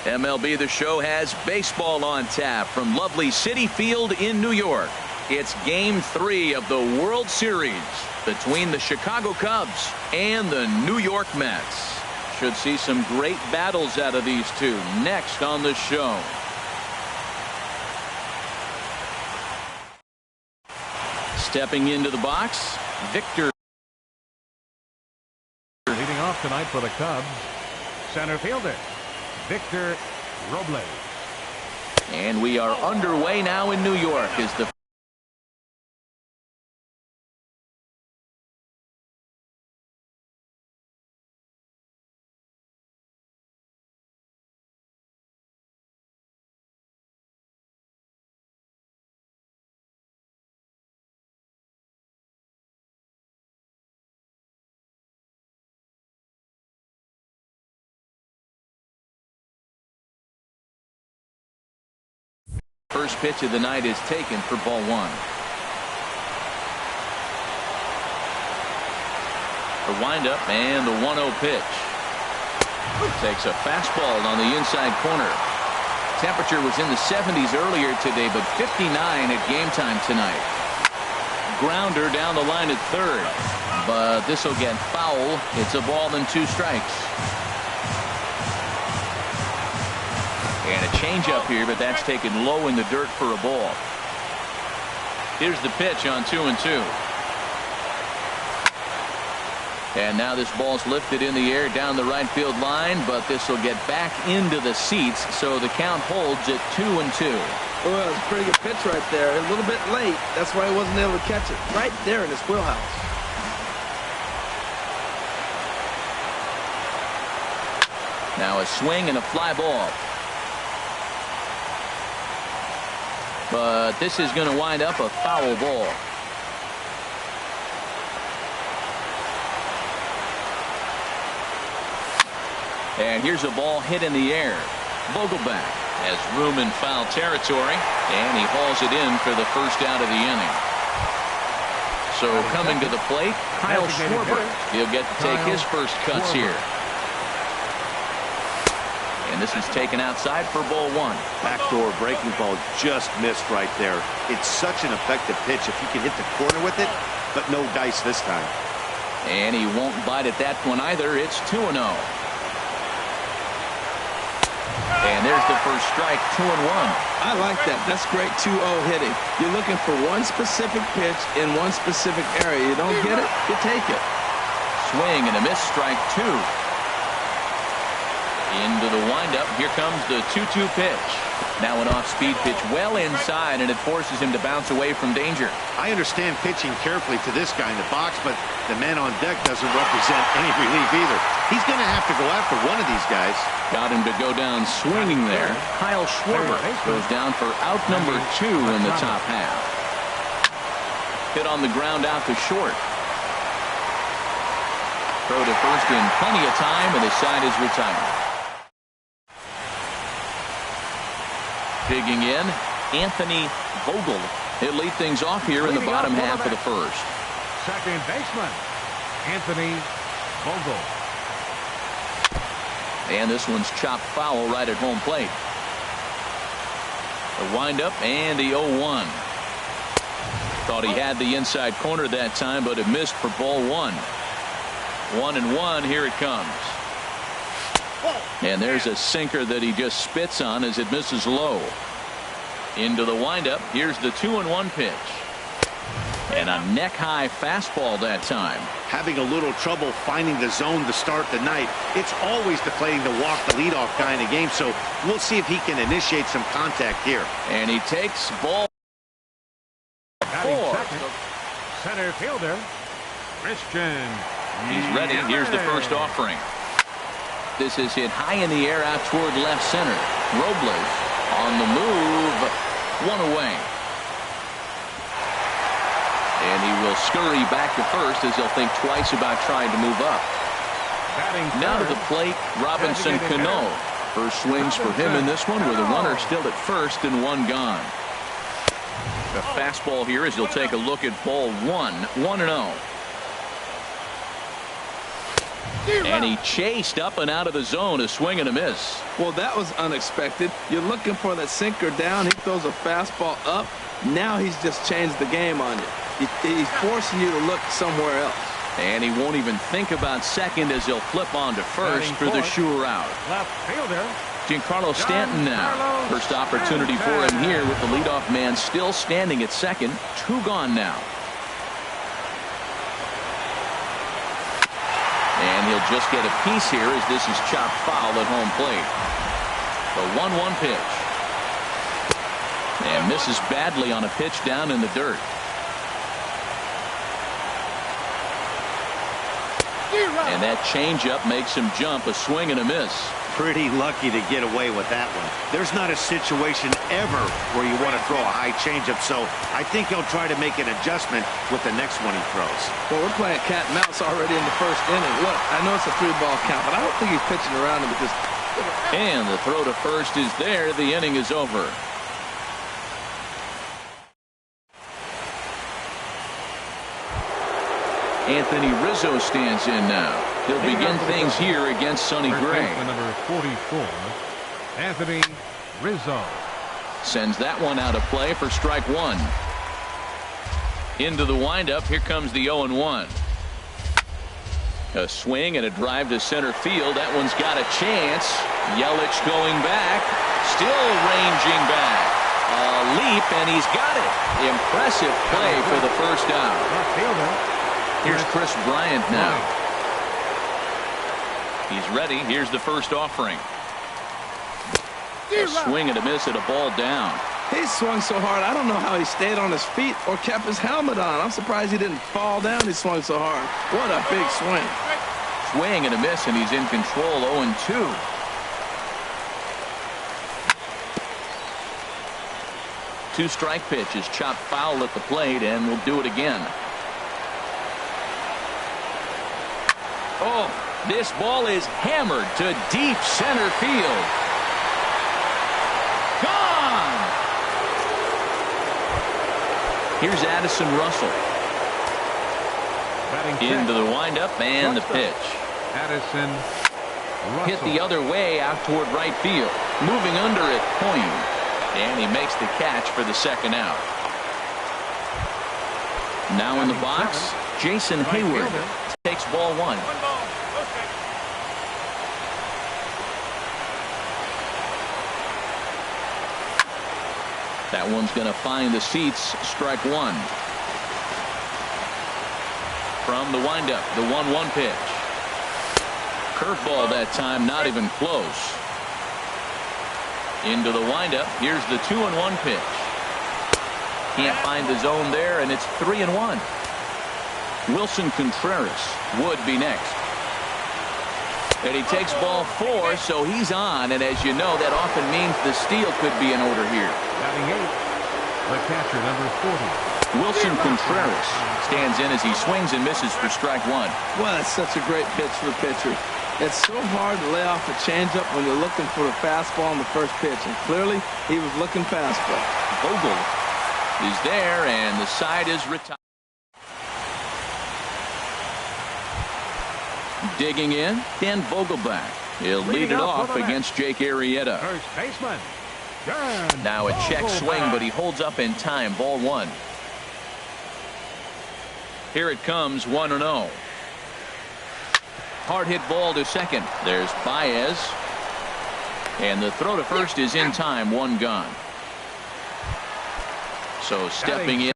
MLB The Show has baseball on tap from lovely Citi Field in New York. It's Game 3 of the World Series between the Chicago Cubs and the New York Mets. Should see some great battles out of these two next on the show. Stepping into the box, Victor. Leading off tonight for the Cubs, center fielder Victor Robles. And we are underway now in New York as the first pitch of the night is taken for ball one. The windup and the 1-0 pitch. Takes a fastball on the inside corner. Temperature was in the 70s earlier today, but 59 at game time tonight. Grounder down the line at third, but this will get foul. It's a ball and 2 strikes. And a changeup here, but that's taken low in the dirt for a ball. Here's the pitch on 2-2. And now this ball's lifted in the air down the right field line, but this will get back into the seats, so the count holds at 2-2. Well, it's a pretty good pitch right there. A little bit late. That's why he wasn't able to catch it. Right there in his wheelhouse. Now a swing and a fly ball. But this is going to wind up a foul ball. And here's a ball hit in the air. Vogelback has room in foul territory, and he hauls it in for the first out of the inning. So coming to the plate, Kyle Schwarber. He'll get to take his first cuts here. And this is taken outside for ball one. Backdoor breaking ball just missed right there. It's such an effective pitch if you can hit the corner with it, but no dice this time. And he won't bite at that one either. It's 2-0. And there's the first strike, 2-1. I like that. That's great 2-0 hitting. You're looking for one specific pitch in one specific area. You don't get it, you take it. Swing and a miss, strike 2. Into the windup. Here comes the 2-2 pitch. Now an off-speed pitch well inside, and it forces him to bounce away from danger. I understand pitching carefully to this guy in the box, but the man on deck doesn't represent any relief either. He's going to have to go after one of these guys. Got him to go down swinging there. Kyle Schwarber goes down for out number 2 in the top half. Hit on the ground out to short. Throw to first in plenty of time, and the side is retired. Digging in, Anthony Vogel. He'll lead things off here in the bottom half of the first. Second baseman, Anthony Vogel. And this one's chopped foul right at home plate. The windup and the 0-1. Thought he had the inside corner that time, but it missed for ball one. 1-1, here it comes. And there's a sinker that he just spits on as it misses low. Into the windup. Here's the 2-1 pitch. And a neck-high fastball that time. Having a little trouble finding the zone to start the night. It's always deflating to walk the leadoff guy in a game, so we'll see if he can initiate some contact here. And he takes ball 4. Center fielder, Christian. He's ready. Here's the first offering. This is hit high in the air out toward left center. Robles on the move. 1 away. And he will scurry back to first as he'll think twice about trying to move up. Now to the plate, Robinson Cano. First swings for him in this one with a runner still at first and 1 gone. The fastball here as he'll take a look at ball 1. 1-0. And he chased up and out of the zone, a swing and a miss. Well, that was unexpected. You're looking for that sinker down. He throws a fastball up. Now he's just changed the game on you. He's forcing you to look somewhere else. And he won't even think about second as he'll flip on to first for the sure out. Left fielder. Giancarlo Stanton now. First opportunity for him here with the leadoff man still standing at second. 2 gone now. And he'll just get a piece here as this is chopped foul at home plate. The 1-1 pitch. And misses badly on a pitch down in the dirt. And that changeup makes him jump, a swing and a miss. Pretty lucky to get away with that one. There's not a situation ever where you want to throw a high changeup, so I think he'll try to make an adjustment with the next one he throws. Well, we're playing cat and mouse already in the first inning. Look, I know it's a 3-ball count, but I don't think he's pitching around him because... And the throw to first is there. The inning is over. Anthony Rizzo stands in now. He'll begin things here against Sonny Gray. Number 44, Anthony Rizzo. Sends that one out of play for strike 1. Into the windup. Here comes the 0-1. A swing and a drive to center field. That one's got a chance. Yelich going back. Still ranging back. A leap, and he's got it. Impressive play for the first down. Left fielder. Here's Chris Bryant now. He's ready. Here's the first offering. A swing and a miss at a ball down. He swung so hard, I don't know how he stayed on his feet or kept his helmet on. I'm surprised he didn't fall down. He swung so hard. What a big swing. Swing and a miss, and he's in control. 0-2. Two-strike pitch is chopped foul at the plate, and we'll do it again. Oh, this ball is hammered to deep center field. Gone! Here's Addison Russell. Into the windup and the pitch. Addison Russell. Hit the other way out toward right field. Moving under it, Coyne. And he makes the catch for the second out. Now in the box, Jason Hayward takes ball 1. That one's going to find the seats. Strike 1. From the windup, the 1-1 pitch. Curveball that time, not even close. Into the windup. Here's the 2-1 pitch. Can't find the zone there, and it's 3-1. Wilson Contreras would be next. And he takes ball 4, so he's on. And as you know, that often means the steal could be in order here. Batting 8, the catcher, number 40. Wilson Contreras stands in as he swings and misses for strike 1. Well, that's such a great pitch for a pitcher. It's so hard to lay off a changeup when you're looking for the fastball on the first pitch. And clearly, he was looking fastball. Vogel is there, and the side is retired. Digging in, Ken Vogelback. He'll lead it off against Jake Arrieta. First baseman. Now a check swing, but he holds up in time. Ball 1. Here it comes, 1-0. Hard hit ball to second. There's Baez. And the throw to first is in time. 1 gone. So stepping in.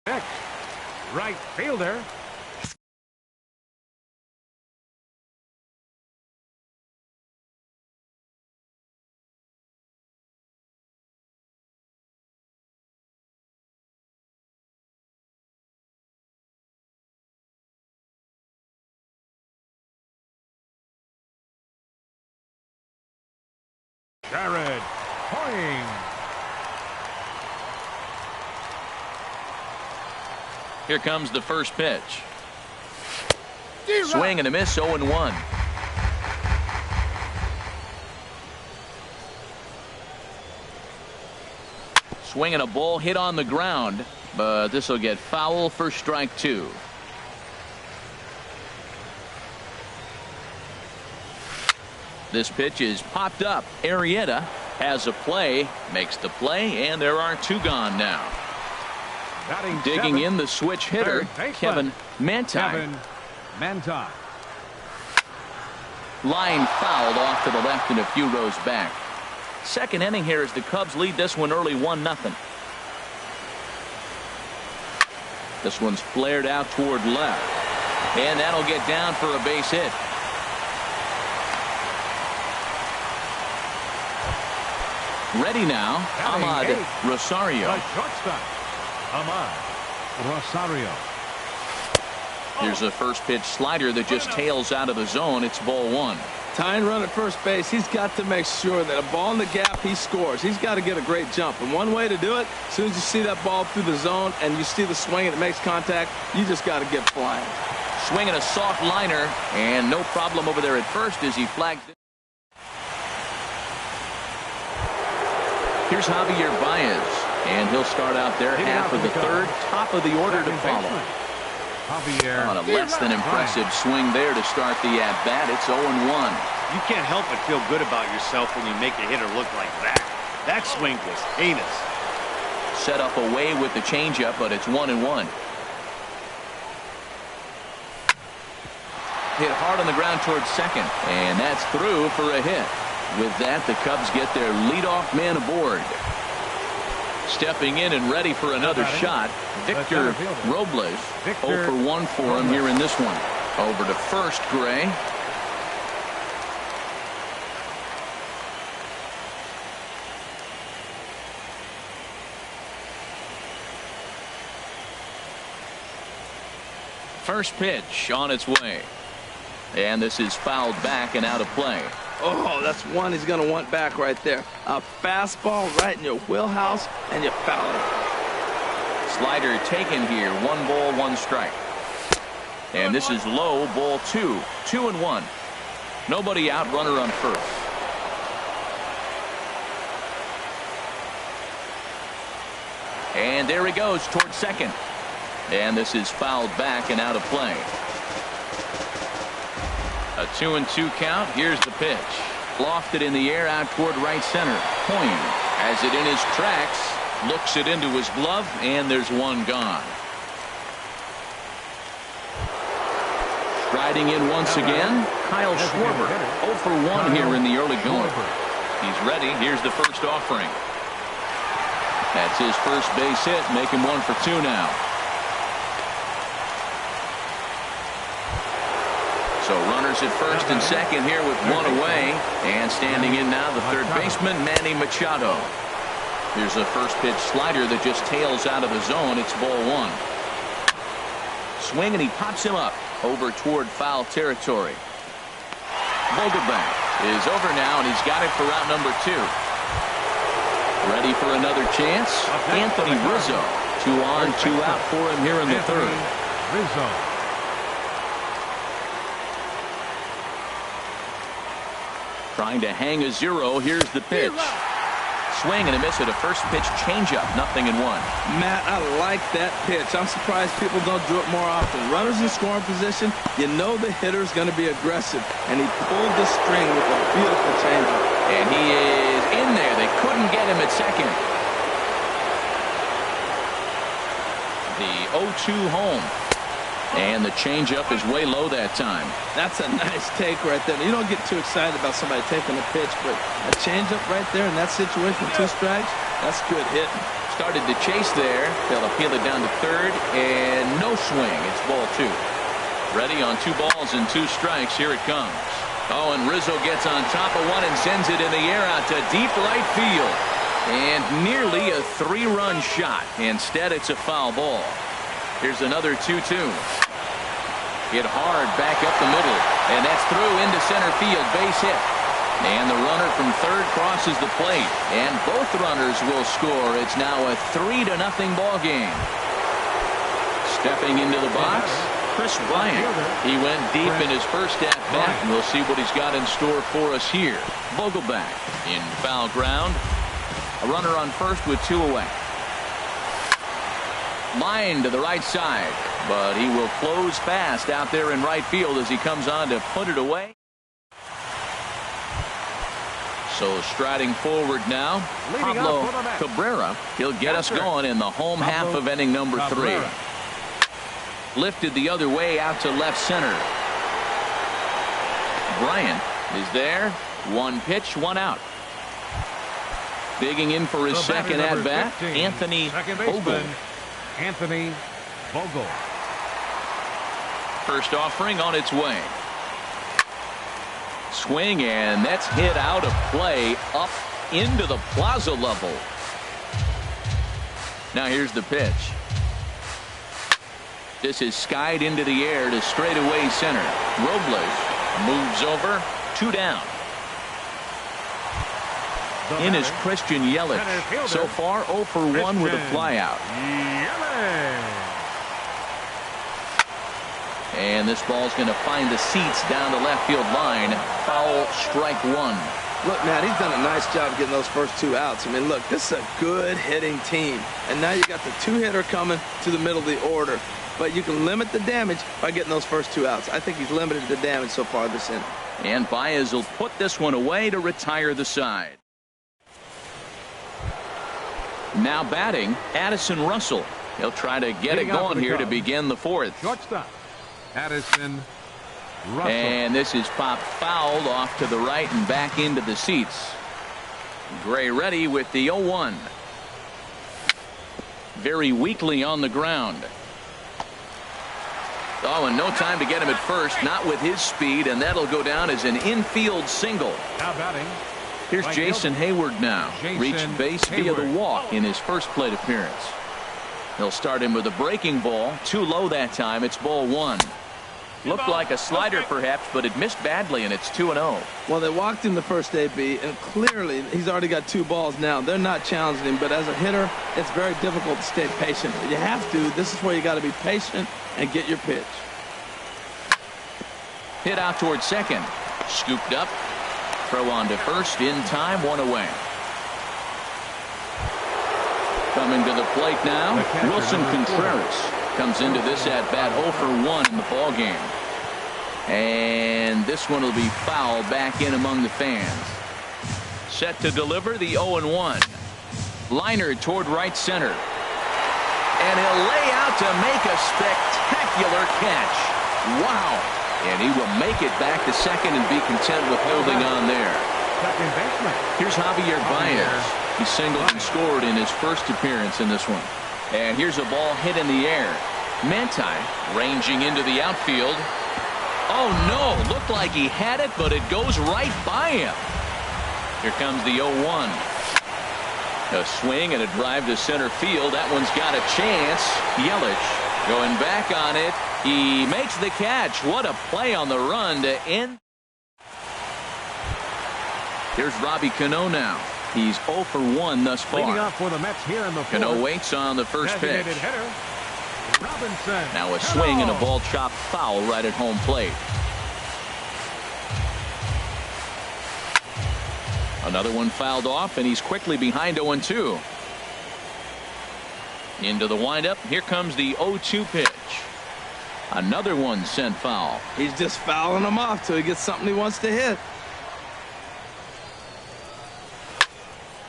Next, right fielder Jared Poing. Here comes the first pitch. Swing and a miss, 0-1. Swinging a ball hit on the ground, but this will get foul for strike 2. This pitch is popped up. Arrieta has a play, makes the play, and there are 2 gone now. Digging in the switch hitter, Kevin Manti. Line fouled off to the left and a few rows back. Second inning here as the Cubs lead this one early 1-0. This one's flared out toward left, and that'll get down for a base hit. Ready now, Ahmad Rosario. The shortstop, Ahmad Rosario. Here's a first pitch slider that just tails out of the zone. It's ball 1. Tying run at first base, he's got to make sure that a ball in the gap, he scores. He's got to get a great jump. And one way to do it, as soon as you see that ball through the zone and you see the swing and it makes contact, you just got to get flying. Swinging a soft liner, and no problem over there at first as he flagged it. Here's Javier Baez, and he'll start out there half of the third, top of the order to follow. On a less than impressive swing there to start the at-bat. It's 0-1. You can't help but feel good about yourself when you make a hitter look like that. That swing was heinous. Set up away with the changeup, but it's 1-1. Hit hard on the ground towards second, and that's through for a hit. With that, the Cubs get their leadoff man aboard. Stepping in and ready for another shot, Victor Robles. 0 for 1 for him here in this one. Over to first, Gray. First pitch on its way. And this is fouled back and out of play. Oh, that's one he's going to want back right there. A fastball right in your wheelhouse, and you foul it. Slider taken here. 1 ball, 1 strike. And this is low, ball 2. 2-1. Nobody out, runner on first. And there he goes towards second. And this is fouled back and out of play. A 2-2 count. Here's the pitch. Lofted in the air out toward right center. Poing has it in his tracks. Looks it into his glove, and there's 1 gone. Striding in once again, Kyle Schwarber. 0 for 1 here in the early going. He's ready. Here's the first offering. That's his first base hit. Make him 1 for 2 now. So runners at first and second here with 1 away. And standing in now, the third baseman, Manny Machado. Here's a first pitch slider that just tails out of the zone. It's ball 1. Swing, and he pops him up over toward foul territory. Vogelbach is over now, and he's got it for route number 2. Ready for another chance. Anthony Rizzo. 2 on, 2 out for him here in the third. Rizzo. Trying to hang a 0. Here's the pitch. Swing and a miss at a first pitch changeup. 0-1. Matt, I like that pitch. I'm surprised people don't do it more often. Runners in scoring position, you know the hitter's going to be aggressive. And he pulled the string with a beautiful changeup. And he is in there. They couldn't get him at second. The 0-2 home. And the changeup is way low that time. That's a nice take right there. You don't get too excited about somebody taking a pitch, but a changeup right there in that situation with 2 strikes, that's good hitting. Started to chase there. They'll appeal it down to third, and no swing. It's ball 2. Ready on 2 balls and 2 strikes. Here it comes. Oh, and Rizzo gets on top of one and sends it in the air out to deep right field. And nearly a 3-run shot. Instead, it's a foul ball. Here's another 2-2. Hit hard back up the middle, and that's through into center field. Base hit. And the runner from third crosses the plate. And both runners will score. It's now a 3-0 ball game. Stepping into the box, Chris Bryant. He went deep in his first at-bat, and we'll see what he's got in store for us here. Vogelback in foul ground. A runner on first with 2 away. Line to the right side, but he will close fast out there in right field as he comes on to put it away. So striding forward now, Pablo Cabrera. He'll get us going in the home half of inning number 3. Lifted the other way out to left center. Bryant is there. 1 pitch, 1 out. Digging in for his second at-bat, Anthony Vogel. Anthony Vogel. First offering on its way. Swing, and that's hit out of play up into the plaza level. Now here's the pitch. This is skied into the air to straightaway center. Robles moves over. 2 down. In is Christian Yelich. So far 0 for 1 with a flyout. And this ball's going to find the seats down the left field line. Foul, strike 1. Look, Matt, he's done a nice job getting those first 2 outs. I mean, look, this is a good hitting team. And now you got the 2-hitter coming to the middle of the order. But you can limit the damage by getting those first 2 outs. I think he's limited the damage so far this inning. And Baez will put this one away to retire the side. Now batting, Addison Russell. He'll try to get it going here to begin the 4th. Shortstop, Addison Russell. And this is popped fouled off to the right and back into the seats. Gray ready with the 0-1. Very weakly on the ground. Oh, and no time to get him at first, not with his speed, and that'll go down as an infield single. Now batting. Here's Jason Hayward now. Reached base via the walk in his first plate appearance. He'll start him with a breaking ball. Too low that time. It's ball 1. Looked like a slider perhaps, but it missed badly, and it's 2-0. Well, they walked him the first AB, and clearly he's already got 2 balls now. They're not challenging him, but as a hitter, it's very difficult to stay patient. You have to. This is where you got to be patient and get your pitch. Hit out towards second. Scooped up. Throw on to first in time, 1 away. Coming to the plate now, Wilson Contreras comes into this at bat 0 for 1 in the ball game. And this one will be fouled back in among the fans. Set to deliver the 0-1. Liner toward right center. And he'll lay out to make a spectacular catch. Wow. And he will make it back to second and be content with holding on there. Second baseman. Here's Javier Baez. He singled and scored in his first appearance in this one. And here's a ball hit in the air. Manti ranging into the outfield. Oh no, looked like he had it, but it goes right by him. Here comes the 0-1. A swing and a drive to center field. That one's got a chance. Yelich going back on it. He makes the catch. What a play on the run to end. Here's Robbie Cano now. He's 0 for 1 thus far. Leading off for the Mets here in the 4th. Cano waits on the first pitch. Hitter, Robinson. Now a swing and a ball chopped foul right at home plate. Another one fouled off, and he's quickly behind 0-2. Into the windup. Here comes the 0-2 pitch. Another one sent foul. He's just fouling them off till he gets something he wants to hit.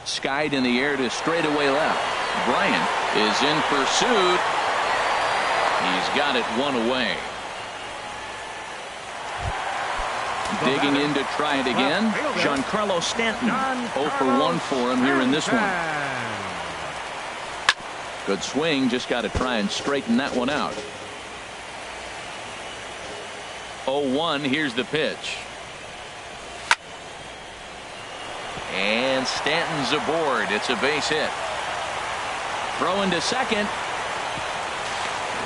Skied in the air to straightaway left. Bryant is in pursuit. He's got it 1 away. Digging in to try it again. Giancarlo Stanton. 0 for 1 for him here in this one. Good swing. Just got to try and straighten that one out. 0-1. Here's the pitch. And Stanton's aboard. It's a base hit. Throw into second.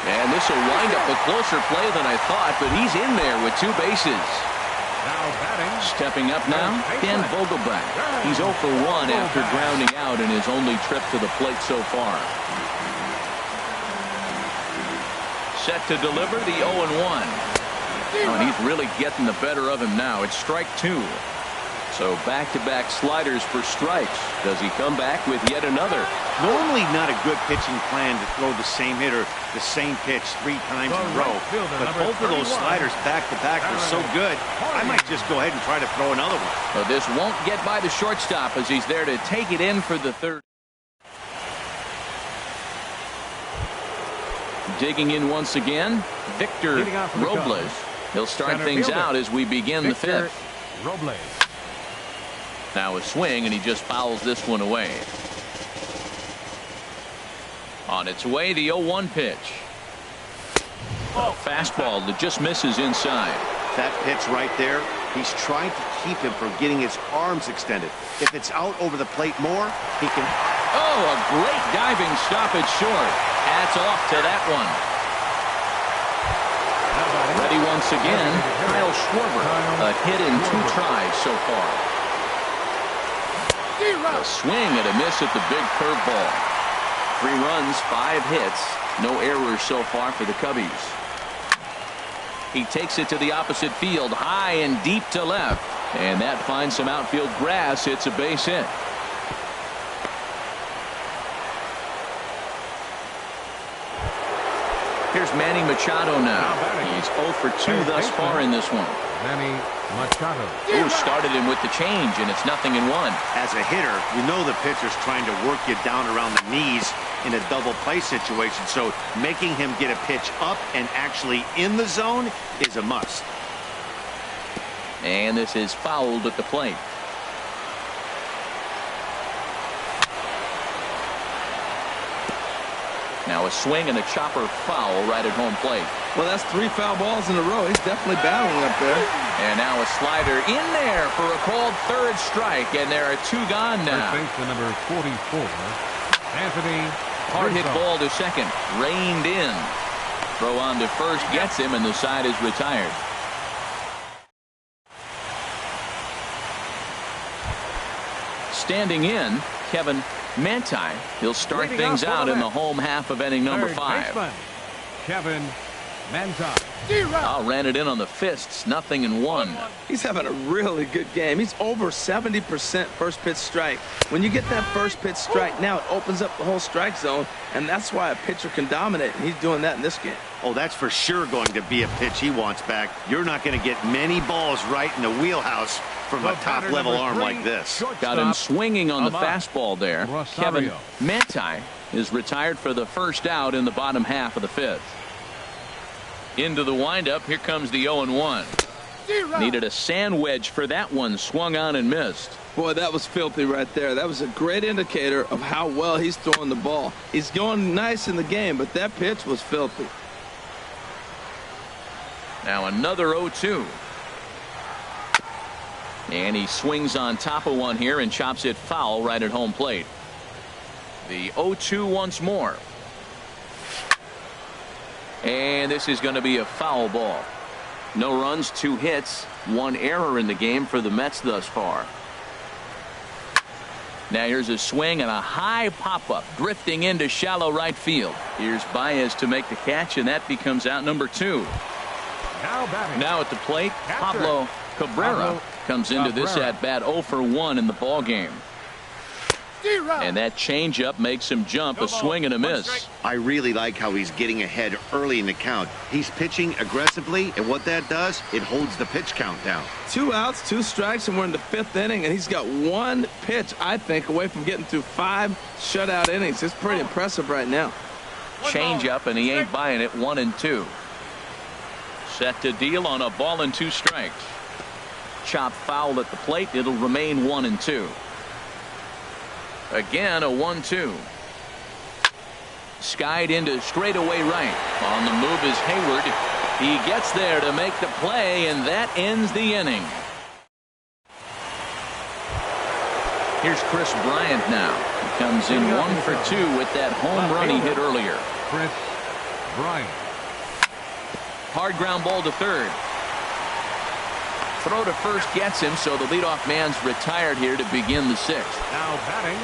And this will wind up a closer play than I thought, but he's in there with 2 bases. Now batting. Stepping up now, Ken Vogelbach. He's 0 for 1 after grounding out in his only trip to the plate so far. Set to deliver the 0-1. Oh, and he's really getting the better of him now. It's strike 2. So back-to-back sliders for strikes. Does he come back with yet another? Normally not a good pitching plan to throw the same hitter the same pitch 3 times in a row. But both of those sliders back-to-back are so good, I might just go ahead and try to throw another one. Well, this won't get by the shortstop as he's there to take it in for the third. Digging in once again, Victor Robles. He'll start things out as we begin the 5th. Robles. Now a swing, and he just fouls this one away. On its way, the 0-1 pitch. A fastball that just misses inside. That pitch right there, he's trying to keep him from getting his arms extended. If it's out over the plate more, he can... Oh, a great diving stoppage short. Hats off to that one. Ready once again, Kyle Schwarber. A hit in 2 tries so far. A swing and a miss at the big curveball. 3 runs, 5 hits. No errors so far for the Cubbies. He takes it to the opposite field, high and deep to left. And that finds some outfield grass. It's a base hit. Here's Manny Machado now. He's 0 for 2 thus far in this one. Manny Machado. Ooh, started him with the change, and it's 0-1. As a hitter, you know the pitcher's trying to work you down around the knees in a double play situation, so making him get a pitch up and actually in the zone is a must. And this is fouled at the plate. Now a swing and a chopper foul right at home plate. Well, that's 3 foul balls in a row. He's definitely battling up there. And now a slider in there for a called 3rd strike, and there are 2 gone now. First base, the number 44, Anthony. Hard hit ball to second, reined in. Throw on to first gets him, and the side is retired. Standing in, Kevin Manti. He'll start things out in the home half of inning number 5. Kevin Manti. Ran it in on the fists, 0-1. He's having a really good game. He's over 70% first pitch strike. When you get that first pitch strike, now it opens up the whole strike zone, and that's why a pitcher can dominate, and he's doing that in this game. Oh, that's for sure going to be a pitch he wants back. You're not going to get many balls right in the wheelhouse from a top-level arm like this. Got him swinging on the fastball there. Kevin Manti is retired for the first out in the bottom half of the 5th. Into the windup. Here comes the 0-1. Needed a sand wedge for that one. Swung on and missed. Boy, that was filthy right there. That was a great indicator of how well he's throwing the ball. He's going nice in the game, but that pitch was filthy. Now another 0-2. And he swings on top of one here and chops it foul right at home plate. The 0-2 once more. And this is going to be a foul ball. No runs, 2 hits, 1 error in the game for the Mets thus far. Now here's a swing and a high pop-up drifting into shallow right field. Here's Baez to make the catch, and that becomes out number 2. Now at the plate, Pablo Cabrera comes into this at-bat 0 for 1 in the ball game. And that changeup makes him jump, a swing and a miss. I really like how he's getting ahead early in the count. He's pitching aggressively, and what that does, it holds the pitch count down. 2 outs, 2 strikes, and we're in the 5th inning, and he's got 1 pitch, I think, away from getting through 5 shutout innings. It's pretty impressive right now. Changeup, and he ain't buying it. 1-2. Set to deal on a ball and 2 strikes. Chop foul at the plate. It'll remain 1-2. Again, a 1-2. Skied into straightaway right. On the move is Hayward. He gets there to make the play, and that ends the inning. Here's Chris Bryant now. He comes in 1 for 2 with that home run he hit earlier. Chris Bryant. Hard ground ball to third. throw to first gets him, so the leadoff man's retired here to begin the sixth. Now batting.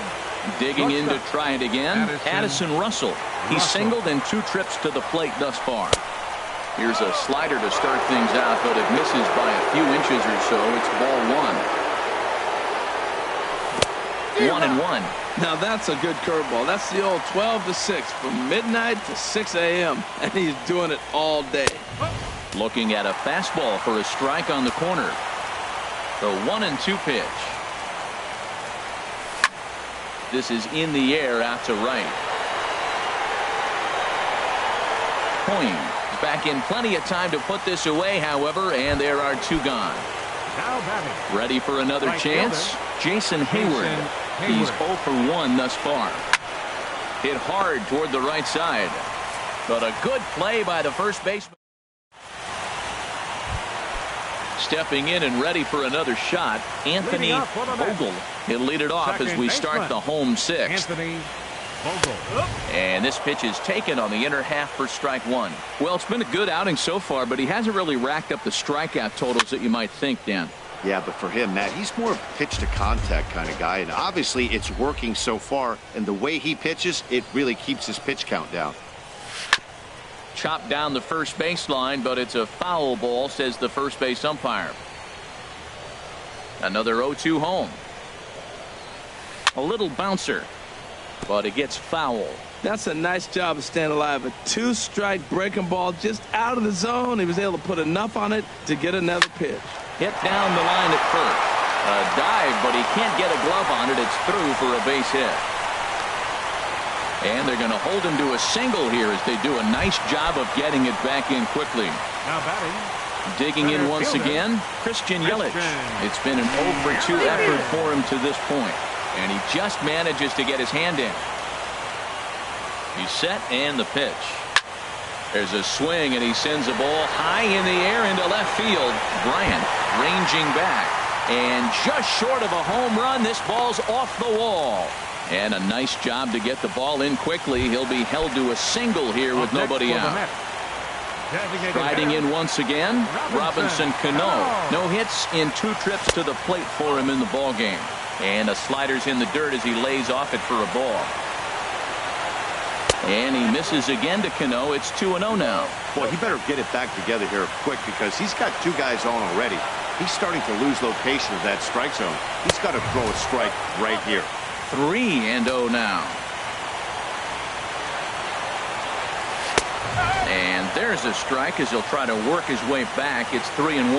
Digging in to try it again, Addison Russell. He's singled in 2 trips to the plate thus far. Here's a slider to start things out, but it misses by a few inches or so. It's ball 1. 1-1. Now that's a good curveball. That's the old 12-6 from midnight to 6 a.m. and he's doing it all day. Looking at a fastball for a strike on the corner. The 1-2 pitch. This is in the air out to right. Coyne back in plenty of time to put this away, however, and there are 2 gone. Now batting. Ready for another Right chance? fielder. Jason Hayward. He's 0 for 1 thus far. Hit hard toward the right side, but a good play by the first baseman. Stepping in and ready for another shot, Anthony Vogel. He'll lead it off as we start the home 6th. Anthony Vogel. And this pitch is taken on the inner half for strike 1. Well, it's been a good outing so far, but he hasn't really racked up the strikeout totals that you might think, Dan. Yeah, but for him, Matt, he's more of a pitch to contact kind of guy, and obviously it's working so far, and the way he pitches, it really keeps his pitch count down. Chopped down the first baseline, but it's a foul ball, says the first base umpire. Another 0-2 home. A little bouncer, but it gets foul. That's a nice job of staying alive. A 2-strike breaking ball just out of the zone. He was able to put enough on it to get another pitch. Hit down the line at first. A dive, but he can't get a glove on it. It's through for a base hit. And they're going to hold him to a single here as they do a nice job of getting it back in quickly. Now batting. Digging in once again, Christian Yelich. It's been an 0 for 2 effort for him to this point, and he just manages to get his hand in. He's set, and the pitch. There's a swing, and he sends a ball high in the air into left field. Bryant ranging back, and just short of a home run, this ball's off the wall. And a nice job to get the ball in quickly. He'll be held to a single here with nobody out. Riding in once again, Robinson Cano. No hits in 2 trips to the plate for him in the ball game. And a slider's in the dirt as he lays off it for a ball. And he misses again to Cano. It's 2-0 now. Boy, he better get it back together here quick because he's got 2 guys on already. He's starting to lose location of that strike zone. He's got to throw a strike right here. 3-0 now. And there's a strike as he'll try to work his way back. It's 3-1.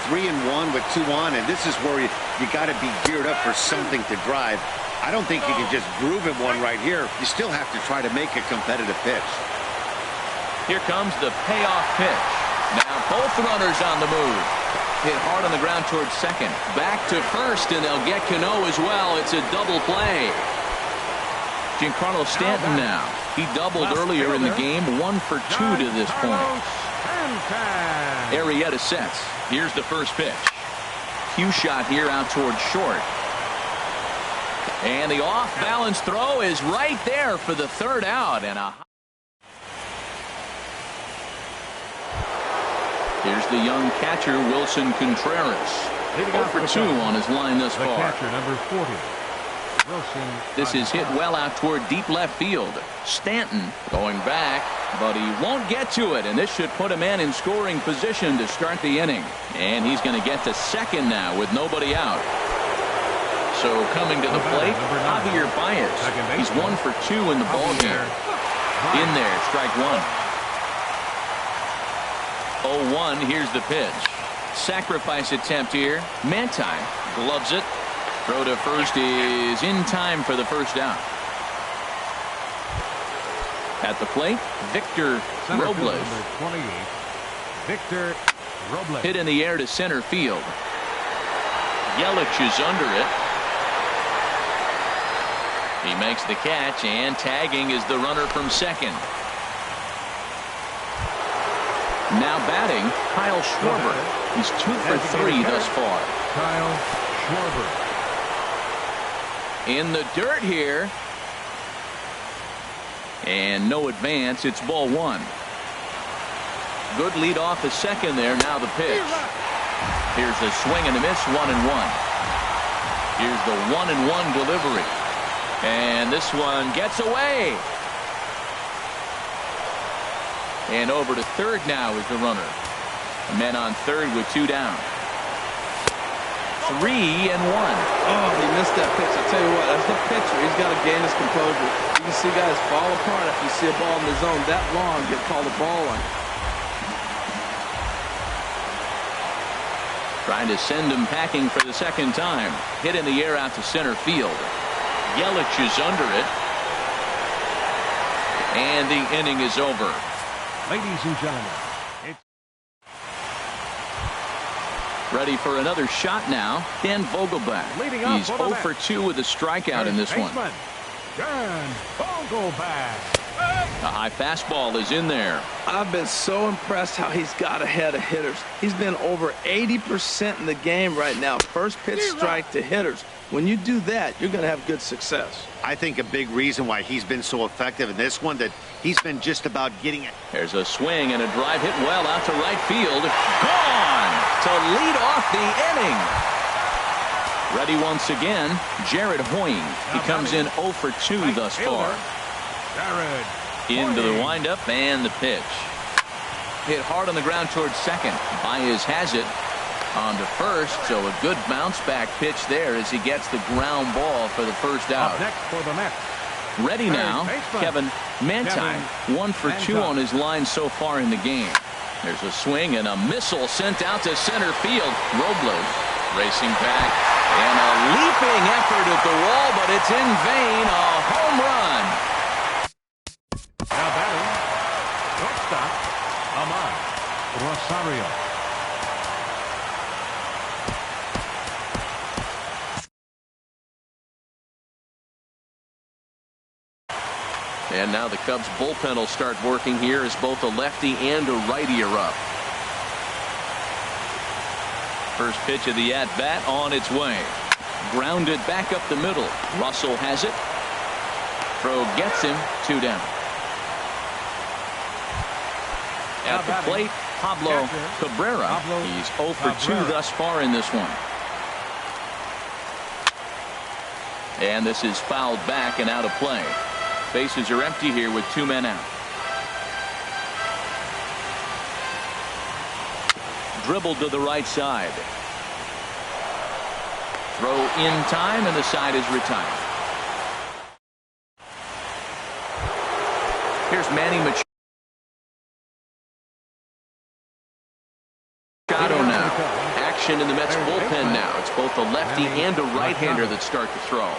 3-1 with 2 on, and this is where you got to be geared up for something to drive. I don't think you can just groove him one right here. You still have to try to make a competitive pitch. Here comes the payoff pitch. Now both runners on the move. Hit hard on the ground towards second. Back to first, and they'll get Cano as well. It's a double play. Giancarlo Stanton now. He doubled earlier in the game. 1 for 2 to this point. Arrieta sets. Here's the first pitch. Cue shot here out towards short. And the off-balance throw is right there for the 3rd out. And here's the young catcher, Wilson Contreras. 0 for 2 on his line thus far. Catcher number 40, Wilson. This is hit well out toward deep left field. Stanton going back, but he won't get to it, and this should put a man in scoring position to start the inning. And he's going to get to second now with nobody out. So coming to the plate, Javier Baez. He's 1 for 2 in the ball game. In there, strike 1. 0-1, here's the pitch. Sacrifice attempt here. Manti gloves it. Throw to first is in time for the first down. At the plate, Victor Robles. Number 28, Victor Robles. Hit in the air to center field. Yelich is under it. He makes the catch, and tagging is the runner from second. Now batting, Kyle Schwarber. He's 2 for 3 thus far. Kyle Schwarber. In the dirt here. And no advance. It's ball 1. Good lead off the second there. Now the pitch. Here's a swing and a miss, 1-1. Here's the 1-1 delivery. And this one gets away. And over to third now is the runner. Men on third with 2 down. 3-1. Oh, he missed that pitch. I tell you what, as the pitcher, he's got to gain his composure. You can see guys fall apart after you see a ball in the zone that long get called a ball line. Trying to send him packing for the second time. Hit in the air out to center field. Yelich is under it. And the inning is over. Ladies and gentlemen, ready for another shot now. Dan Vogelbach. He's 0 for 2 with a strikeout in this one. Dan Vogelbach. A high fastball is in there. I've been so impressed how he's got ahead of hitters. He's been over 80% in the game right now. First pitch strike to hitters. When you do that, you're going to have good success. I think a big reason why he's been so effective in this one that he's been just about getting it. There's a swing and a drive hit well out to right field. Gone to lead off the inning. Ready once again, Jared Hoying. He comes in 0 for 2 thus far. Into the windup and the pitch. Hit hard on the ground towards second. Baez has it on to first, so a good bounce back pitch there as he gets the ground ball for the first out. Up next for the Mets. Ready now, Kevin Manti. 1 for 2 on his line so far in the game. There's a swing and a missile sent out to center field. Robles racing back and a leaping effort at the wall, but it's in vain. A home run. Now batting, shortstop, Ahmad Rosario. And now the Cubs bullpen will start working here as both a lefty and a righty are up. First pitch of the at-bat on its way. Grounded back up the middle. Russell has it. Throw gets him, 2 down. At the plate, Pablo Cabrera. He's 0 for 2 thus far in this one. And this is fouled back and out of play. Bases are empty here with 2 men out. Dribbled to the right side. Throw in time, and the side is retired. Here's Manny Machado now. Action in the Mets bullpen now. It's both a lefty and a right-hander that start to throw.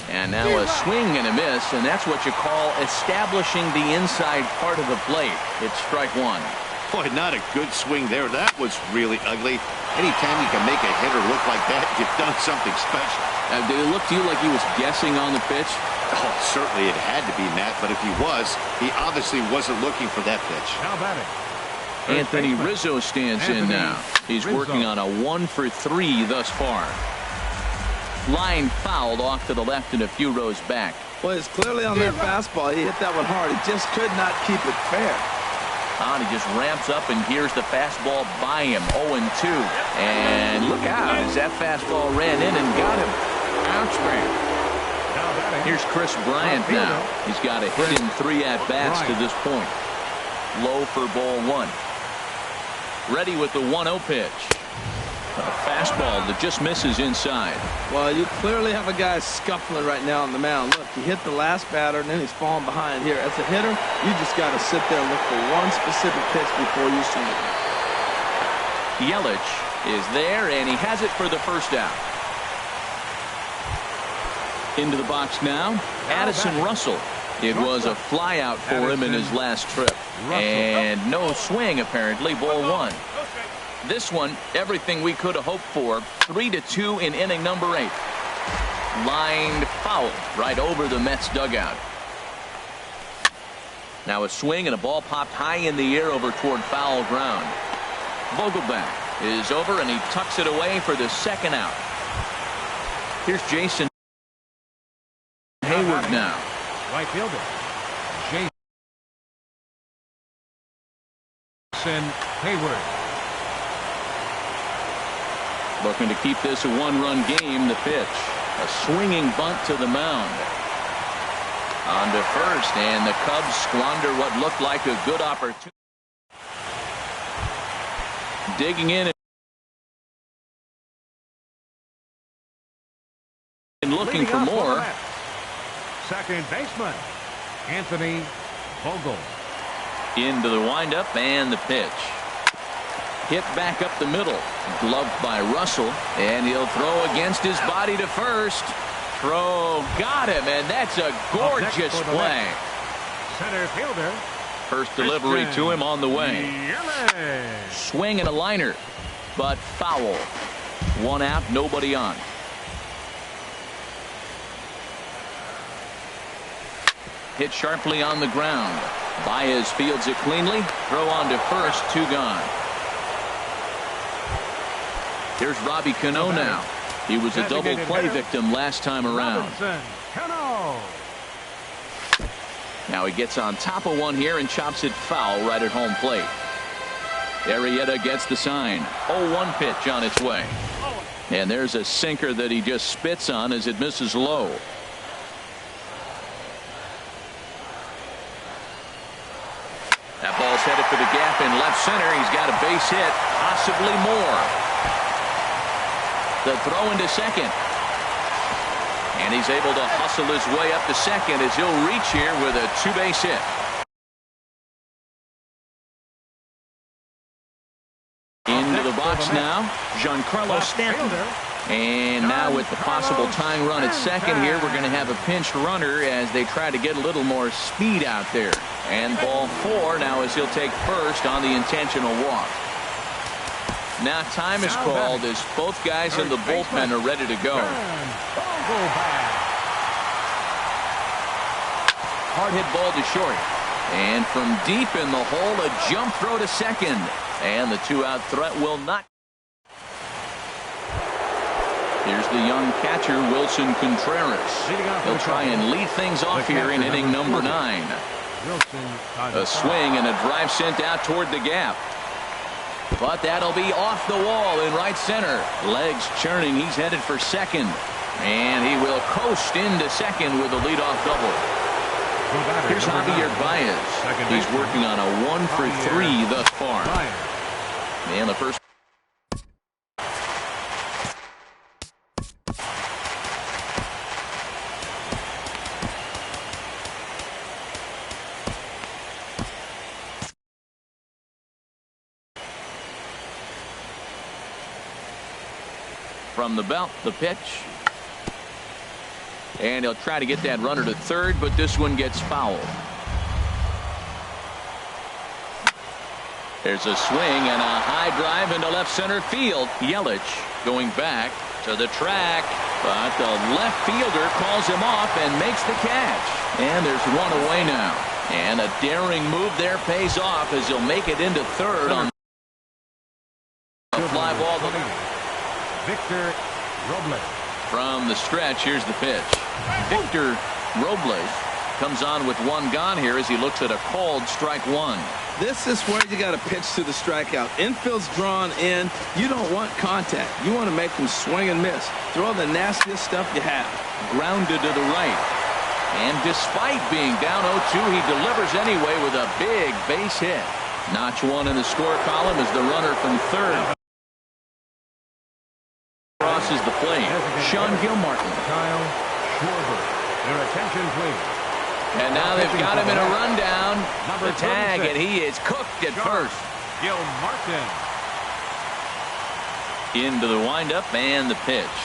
And now a swing and a miss, and that's what you call establishing the inside part of the plate. It's strike 1. Boy, not a good swing there. That was really ugly. Anytime you can make a hitter look like that, you've done something special. Did it look to you like he was guessing on the pitch? Oh, certainly it had to be, Matt, but if he was, he obviously wasn't looking for that pitch. Now batting, Anthony Rizzo stands in now. He's working on a 1 for 3 thus far. Line fouled off to the left and a few rows back. Well, it's clearly on that fastball. He hit that one hard. He just could not keep it fair. On, he just ramps up, and here's the fastball by him. 0-2. And look out as that fastball ran in and got him. Ouch, man. Here's Chris Bryant now. He's got a hit in 3 at-bats to this point. Low for ball 1. Ready with the 1-0 pitch. A fastball that just misses inside. Well, you clearly have a guy scuffling right now on the mound. Look, he hit the last batter, and then he's falling behind here. As a hitter, you just got to sit there and look for one specific pitch before you swing it. Yelich is there, and he has it for the first out. Into the box now, Addison Russell. It was a fly out for him in his last trip. And no swing, apparently, ball 1. This one, everything we could have hoped for. 3-2 in inning number 8. Lined foul right over the Mets dugout. Now a swing and a ball popped high in the air over toward foul ground. Vogelbach is over, and he tucks it away for the second out. Here's Jason Hayward now. Right fielder, Jason Hayward. Looking to keep this a one-run game. The pitch. A swinging bunt to the mound. On to first, and the Cubs squander what looked like a good opportunity. Digging in and looking for more. Second baseman, Anthony Vogel. Into the windup and the pitch. Hit back up the middle. Gloved by Russell, and he'll throw against his body to first. Throw got him, and that's a gorgeous play. Center fielder. First delivery to him on the way. Swing and a liner, but foul. One out, nobody on. Hit sharply on the ground. Baez fields it cleanly. Throw on to first, 2 gone. Here's Robbie Cano now. He was a double play victim last time around. Now he gets on top of one here and chops it foul right at home plate. Arrieta gets the sign. 0-1 pitch on its way. And there's a sinker that he just spits on as it misses low. That ball's headed for the gap in left center. He's got a base hit, possibly more. The throw into second. And he's able to hustle his way up to second as he'll reach here with a 2-base hit. Into the box now, Giancarlo Stanton. And now with the possible tying run at second here, we're going to have a pinch runner as they try to get a little more speed out there. And ball 4 now as he'll take first on the intentional walk. Now time is called as both guys in the bullpen are ready to go. Hard hit ball to short. And from deep in the hole, a jump throw to second. And the 2-out threat will not. Here's the young catcher, Wilson Contreras. He'll try and lead things off here in inning number 9. A swing and a drive sent out toward the gap. But that'll be off the wall in right center. Legs churning. He's headed for second. And he will coast into second with a leadoff double. Here's Javier Baez. He's working on a 1-for-3 thus far. And the first. From the belt, the pitch. And he'll try to get that runner to third, but this one gets fouled. There's a swing and a high drive into left center field. Yelich going back to the track, but the left fielder calls him off and makes the catch. And there's one away now. And a daring move there pays off as he'll make it into third on a fly ball. Victor Robles. From the stretch, here's the pitch. Victor Robles comes on with 1 gone here as he looks at a called strike 1. This is where you got to pitch to the strikeout. Infield's drawn in. You don't want contact. You want to make them swing and miss. Throw the nastiest stuff you have. Grounded to the right. And despite being down 0-2, he delivers anyway with a big base hit. Notch 1 in the score column as the runner from third crosses the plate. Sean Gilmartin. Kyle Schwarber. Your attention, please. And now they've got him in a rundown. The tag, and he is cooked at first. Gilmartin. Into the windup and the pitch.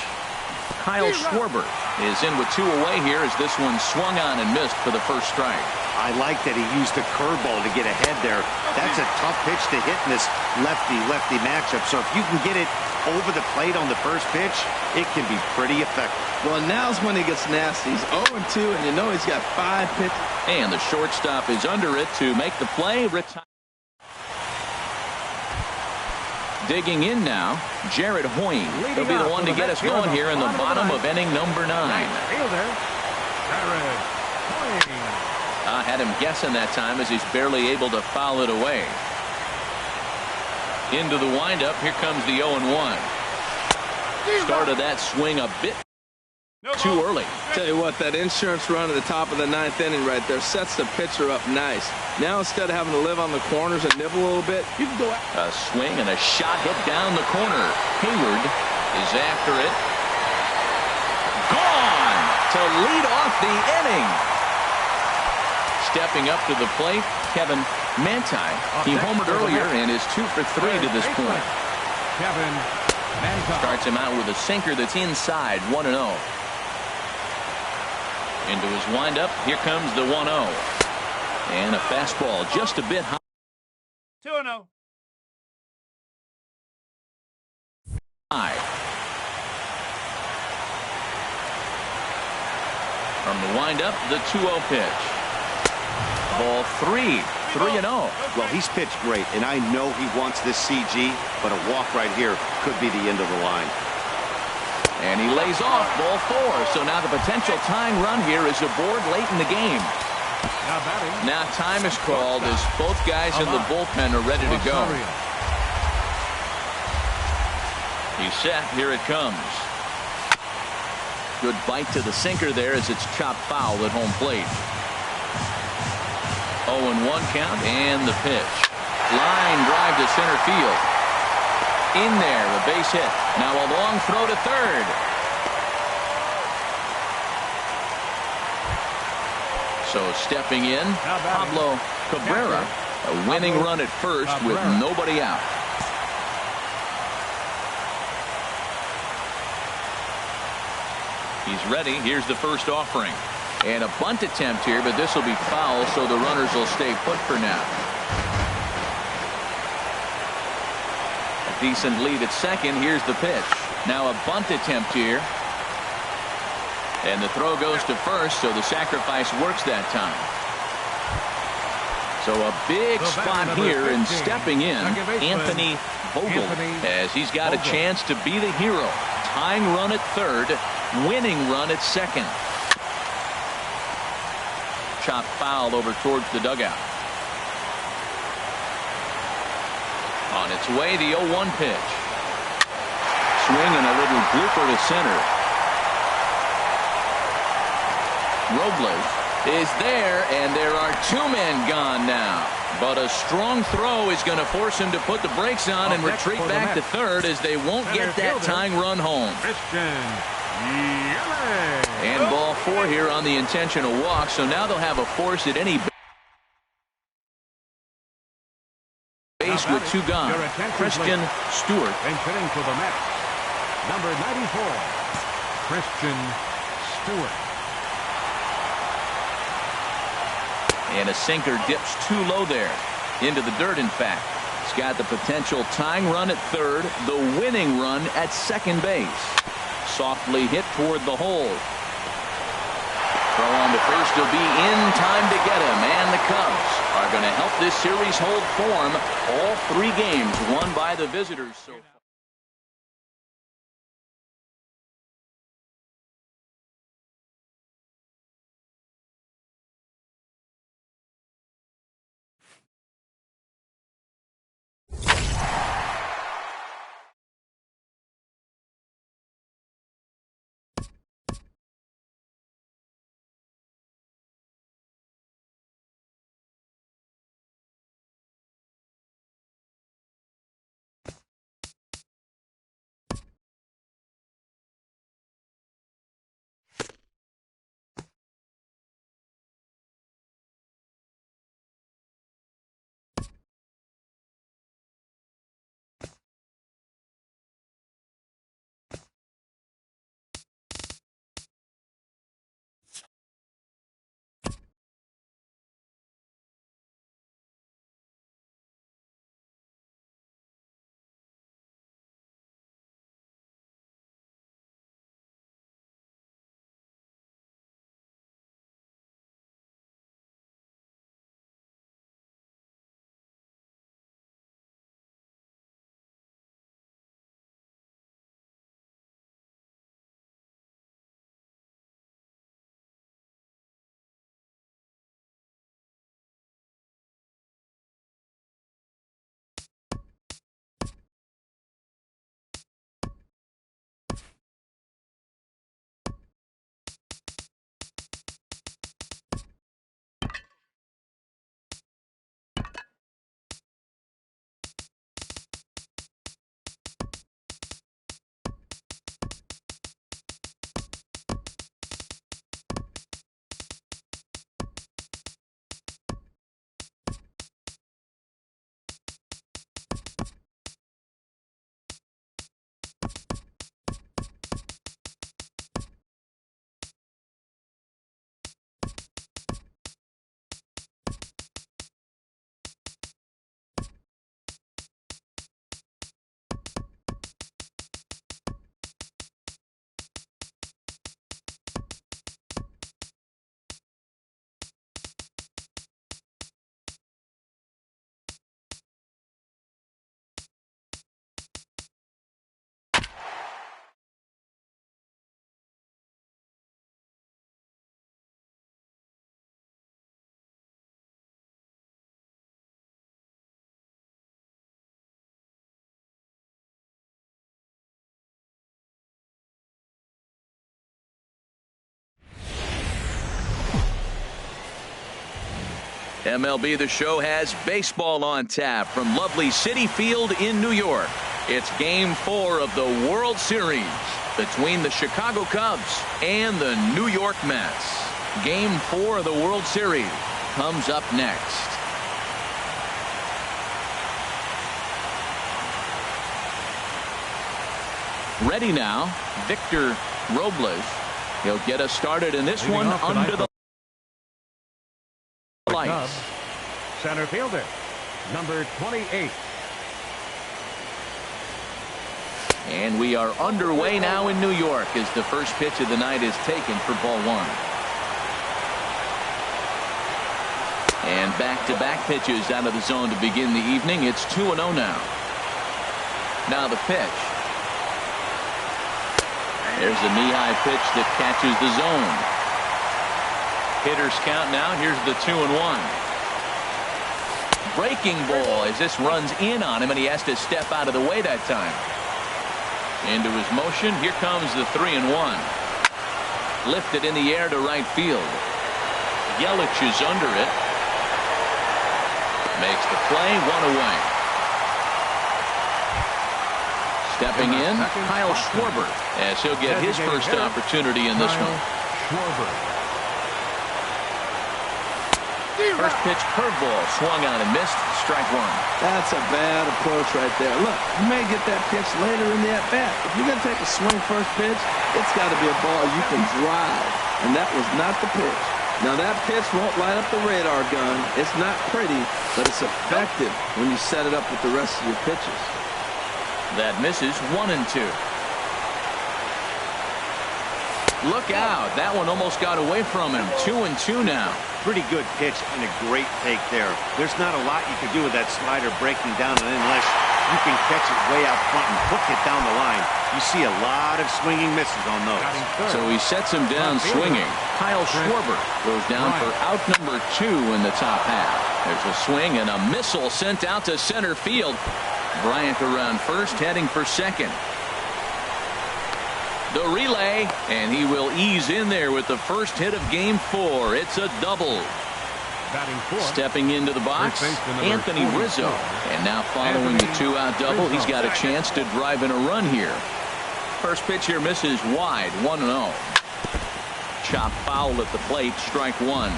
Kyle Schwarber is in with 2 away here as this one swung on and missed for the first strike. I like that he used the curveball to get ahead there. That's a tough pitch to hit in this lefty-lefty matchup. So if you can get it over the plate on the first pitch, it can be pretty effective. Well, now's when he gets nasty. He's 0-2, and you know he's got 5 pitches. And the shortstop is under it to make the play. Digging in now, Jared Hoying. He'll be the one to get us going here in the bottom of inning number 9. Fielder, Jared Hoying. I had him guessing that time as he's barely able to foul it away. Into the windup. Here comes the 0-1. Started that swing a bit too early. Tell you what, that insurance run at the top of the 9th inning right there sets the pitcher up nice. Now instead of having to live on the corners and nibble a little bit, you can go out. A swing and a shot hit down the corner. Hayward is after it. Gone to lead off the inning. Stepping up to the plate, Kevin Manti. He homered earlier and is 2 for 3 to this point. Kevin Manti starts him out with a sinker that's inside, 1-0. Into his windup, here comes the 1-0. And a fastball just a bit high. 2-0. From the windup, the 2-0 pitch. Ball 3-0. Well, he's pitched great, and I know he wants this CG, but a walk right here could be the end of the line. And he lays off ball 4. So now the potential tying run here is aboard late in the game. Now time is called as both guys in the bullpen are ready to go. He's set. Here it comes. Good bite to the sinker there as it's chopped foul at home plate. 0-1 count and the pitch. Line drive to center field. In there, a base hit. Now a long throw to third. So stepping in, Pablo Cabrera. A winning run at first with nobody out. He's ready. Here's the first offering. And a bunt attempt here, but this will be foul, so the runners will stay put for now. A decent lead at second. Here's the pitch. Now a bunt attempt here. And the throw goes to first, so the sacrifice works that time. So a big spot here, and stepping in, Anthony Vogel, as he's got a chance to be the hero. Tying run at third, winning run at second. Chop foul over towards the dugout. On its way, the 0-1 pitch. Swing and a little blooper to center. Robles is there, and there are 2 men gone now. But a strong throw is going to force him to put the brakes on and retreat back to third, as they won't get that tying run home. And ball 4 here on the intentional walk, so now they'll have a force at any base with 2 gone. Christian Stewart. And hitting for the Mets, number 94, Christian Stewart. And a sinker dips too low there. Into the dirt, in fact. It's got the potential tying run at third, the winning run at second base. Softly hit toward the hole. Throw on to first will be in time to get him. And the Cubs are going to help this series hold form. All 3 games won by the visitors so far. MLB The Show has baseball on tap from lovely Citi Field in New York. It's Game 4 of the World Series between the Chicago Cubs and the New York Mets. Game 4 of the World Series comes up next. Ready now, Victor Robles. He'll get us started in this one under the lights. Center fielder, number 28. And we are underway now in New York as the first pitch of the night is taken for ball one. And back-to-back pitches out of the zone to begin the evening. It's 2-0 now. Now the pitch. There's a knee-high pitch that catches the zone. Hitters count now. Here's the 2-1. Breaking ball as this runs in on him, and he has to step out of the way that time. Into his motion. Here comes the 3-1. Lifted in the air to right field. Yelich is under it. Makes the play, one away. Stepping in, Kyle Schwarber, as he'll get his first opportunity in this one. First pitch curveball, swung on and missed, strike one. That's a bad approach right there. Look, you may get that pitch later in the at-bat. If you're going to take a swing first pitch, it's got to be a ball you can drive, and that was not the pitch. Now that pitch won't light up the radar gun. It's not pretty, but it's effective when you set it up with the rest of your pitches. That misses, 1-2. Look out. That one almost got away from him. 2-2 now. Pretty good pitch and a great take there. There's not a lot you can do with that slider breaking down unless you can catch it way out front and hook it down the line. You see a lot of swinging misses on those. So he sets him down swinging. Kyle Schwarber goes down for out number 2 in the top half. There's a swing and a missile sent out to center field. Bryant around first, heading for second. The relay, and he will ease in there with the first hit of Game 4. It's a double. Stepping into the box, Anthony Rizzo. And now following the 2-out double, he's got a chance to drive in a run here. First pitch here misses wide, 1-0. Chop foul at the plate, strike one.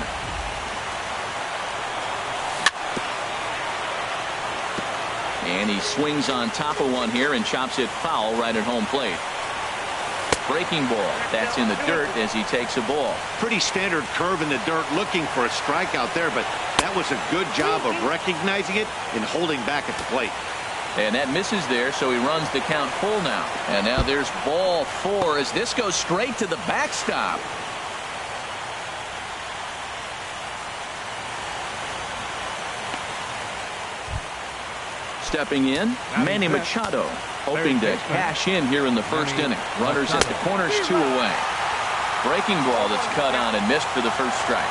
And he swings on top of one here and chops it foul right at home plate. Breaking ball. That's in the dirt as he takes a ball. Pretty standard curve in the dirt, looking for a strikeout there, but that was a good job of recognizing it and holding back at the plate. And that misses there, so he runs the count full now. And now there's ball 4 as this goes straight to the backstop. Stepping in, Manny Machado, hoping to cash in here in the first inning. Runners at the corners, 2 away. Breaking ball that's cut on and missed for the first strike.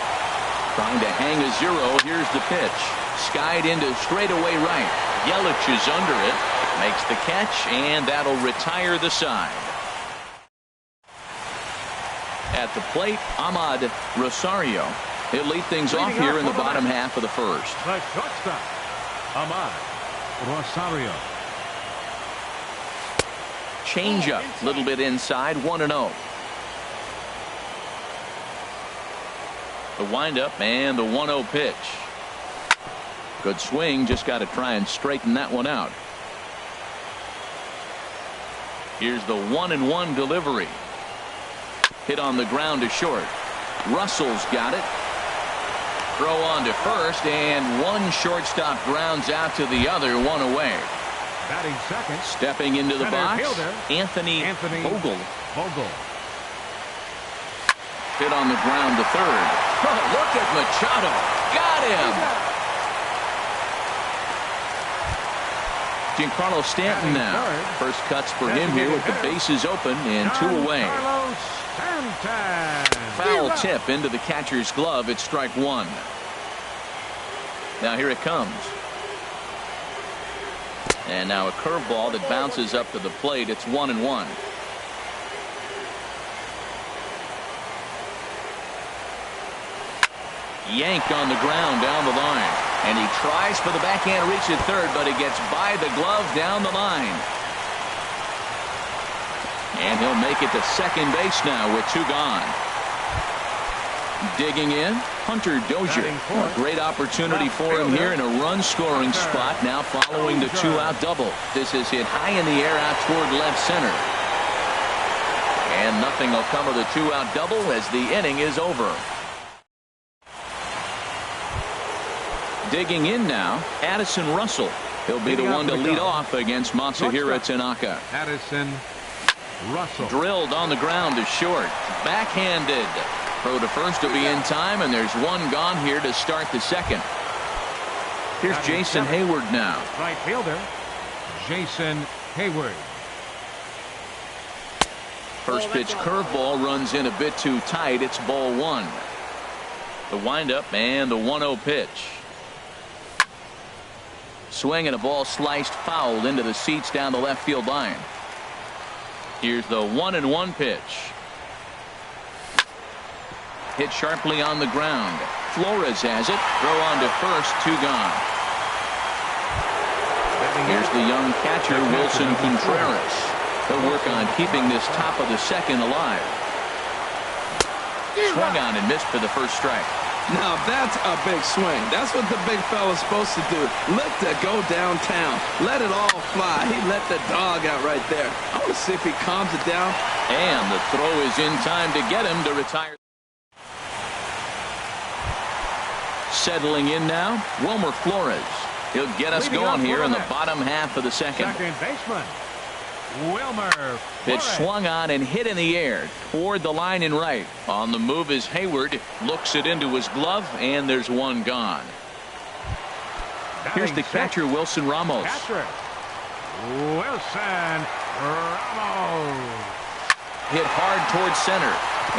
Trying to hang a 0. Here's the pitch. Skied into straightaway right. Yelich is under it. Makes the catch, and that'll retire the side. At the plate, Ahmad Rosario. He'll lead things off here in the bottom half of the first. The shortstop, Ahmad Rosario. Change up, a little bit inside, 1-0. The windup and the 1-0 pitch. Good swing, just got to try and straighten that one out. Here's the 1-1 delivery. Hit on the ground to short. Russell's got it. Throw on to first, and one shortstop grounds out to the other, 1 away. Batting second. Stepping into the box, Anthony Vogel. Hit on the ground to third. Oh, look at Machado. Got him. Giancarlo Stanton now. First cuts for him here with the bases open and 2 away. Foul tip into the catcher's glove. It's strike one. Now here it comes. And now a curveball that bounces up to the plate. It's 1-1. Yanked on the ground down the line. And he tries for the backhand reach at third, but he gets by the glove down the line. And he'll make it to second base now with 2 gone. Digging in, Hunter Dozier. A great opportunity for him here in a run-scoring spot now following the 2-out double. This is hit high in the air out toward left center. And nothing will come of the 2-out double as the inning is over. Digging in now, Addison Russell. He'll be the one to lead off against Masahiro Tanaka. Addison Russell. Drilled on the ground to short. Backhanded. Throw to first to be in time, and there's 1 gone here to start the second. Here's Jason Hayward now. Right fielder, Jason Hayward. First pitch curveball runs in a bit too tight. It's ball 1. The windup and the 1-0 pitch. Swing and a ball sliced foul into the seats down the left field line. Here's the 1-1 pitch. Hit sharply on the ground. Flores has it. Throw on to first. 2 gone. Here's the young catcher, Wilson Contreras. He'll work on keeping this top of the second alive. Swung on and missed for the first strike. Now that's a big swing. That's what the big fella's supposed to do. Look to go downtown. Let it all fly. He let the dog out right there. I want to see if he calms it down. And the throw is in time to get him to retire. Settling in now, Wilmer Flores. He'll get us going here in the bottom half of the second. Second baseman, Wilmer Pitch Flores. swung on and hit in the air toward the line and right. On the move is Hayward. Looks it into his glove, and there's 1 gone. Here's the catcher, Wilson Ramos. Catcher, Wilson Ramos. Hit hard towards center.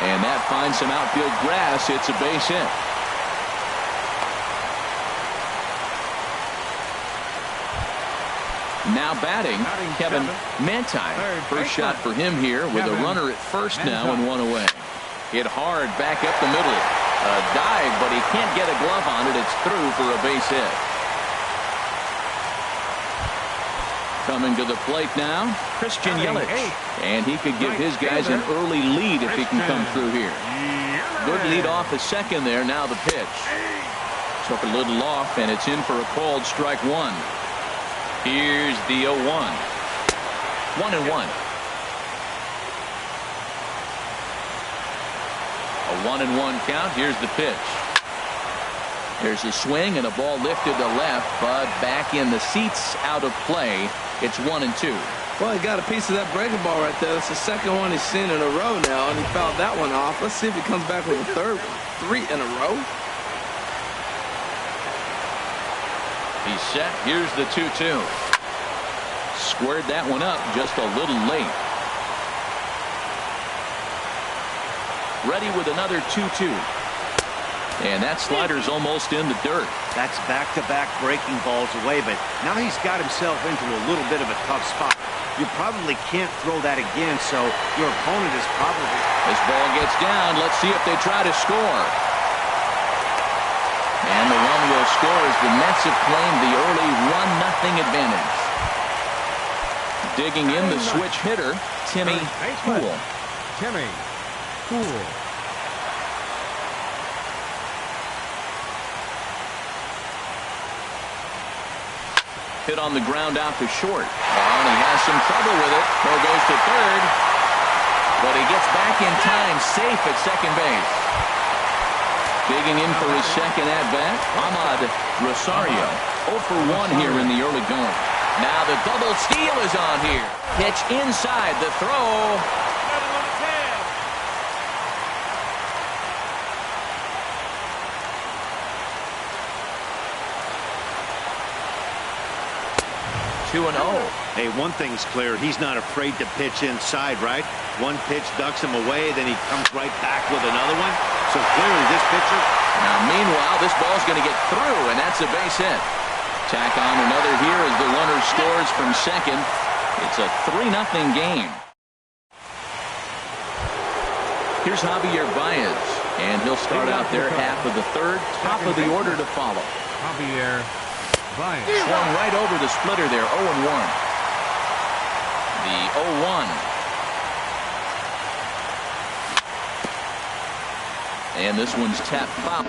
And that finds some outfield grass. It's a base hit. Now batting, Kevin Manti. First shot for him here with a runner at first now and 1 away. Hit hard back up the middle. A dive, but he can't get a glove on it. It's through for a base hit. Coming to the plate now, Christian Yelich. And he could give his guys an early lead if he can come through here. Good lead off the second there. Now the pitch. Took a little off, and it's in for a called strike 1. Here's the 0-1. 1-1. A 1-1 count. Here's the pitch. There's a swing and a ball lifted to left, but back in the seats, out of play. It's 1-2. Well, he got a piece of that breaking ball right there. That's the second one he's seen in a row now, and he fouled that one off. Let's see if he comes back with a third one. 3 in a row. He's set. Here's the 2-2. Squared that one up just a little late. Ready with another 2-2. And that slider's almost in the dirt. That's back-to-back breaking balls away, but now he's got himself into a little bit of a tough spot. You probably can't throw that again, so your opponent is probably... This ball gets down. Let's see if they try to score. And the run will score as the Mets have claimed the early 1-0 advantage. Digging in the switch hitter, Timmy Poole. Timmy Poole. Hit on the ground out to short. And he has some trouble with it. Throw goes to third. But he gets back in time, safe at second base. Digging in for his second at-bat, Ahmad Rosario. 0 for 1 here in the early going. Now the double steal is on here. Pitch inside the throw. Hey, one thing's clear. He's not afraid to pitch inside, right? One pitch ducks him away, then he comes right back with another one. So clearly this pitcher... Now, meanwhile, this ball's going to get through, and that's a base hit. Tack on another here as the runner scores from second. It's a 3-0 game. Here's Javier Baez. And he'll start out their half of the third. Top of the order to follow. Javier Bryant. Swung right over the splitter there. 0-1. The 0-1. And this one's tapped foul.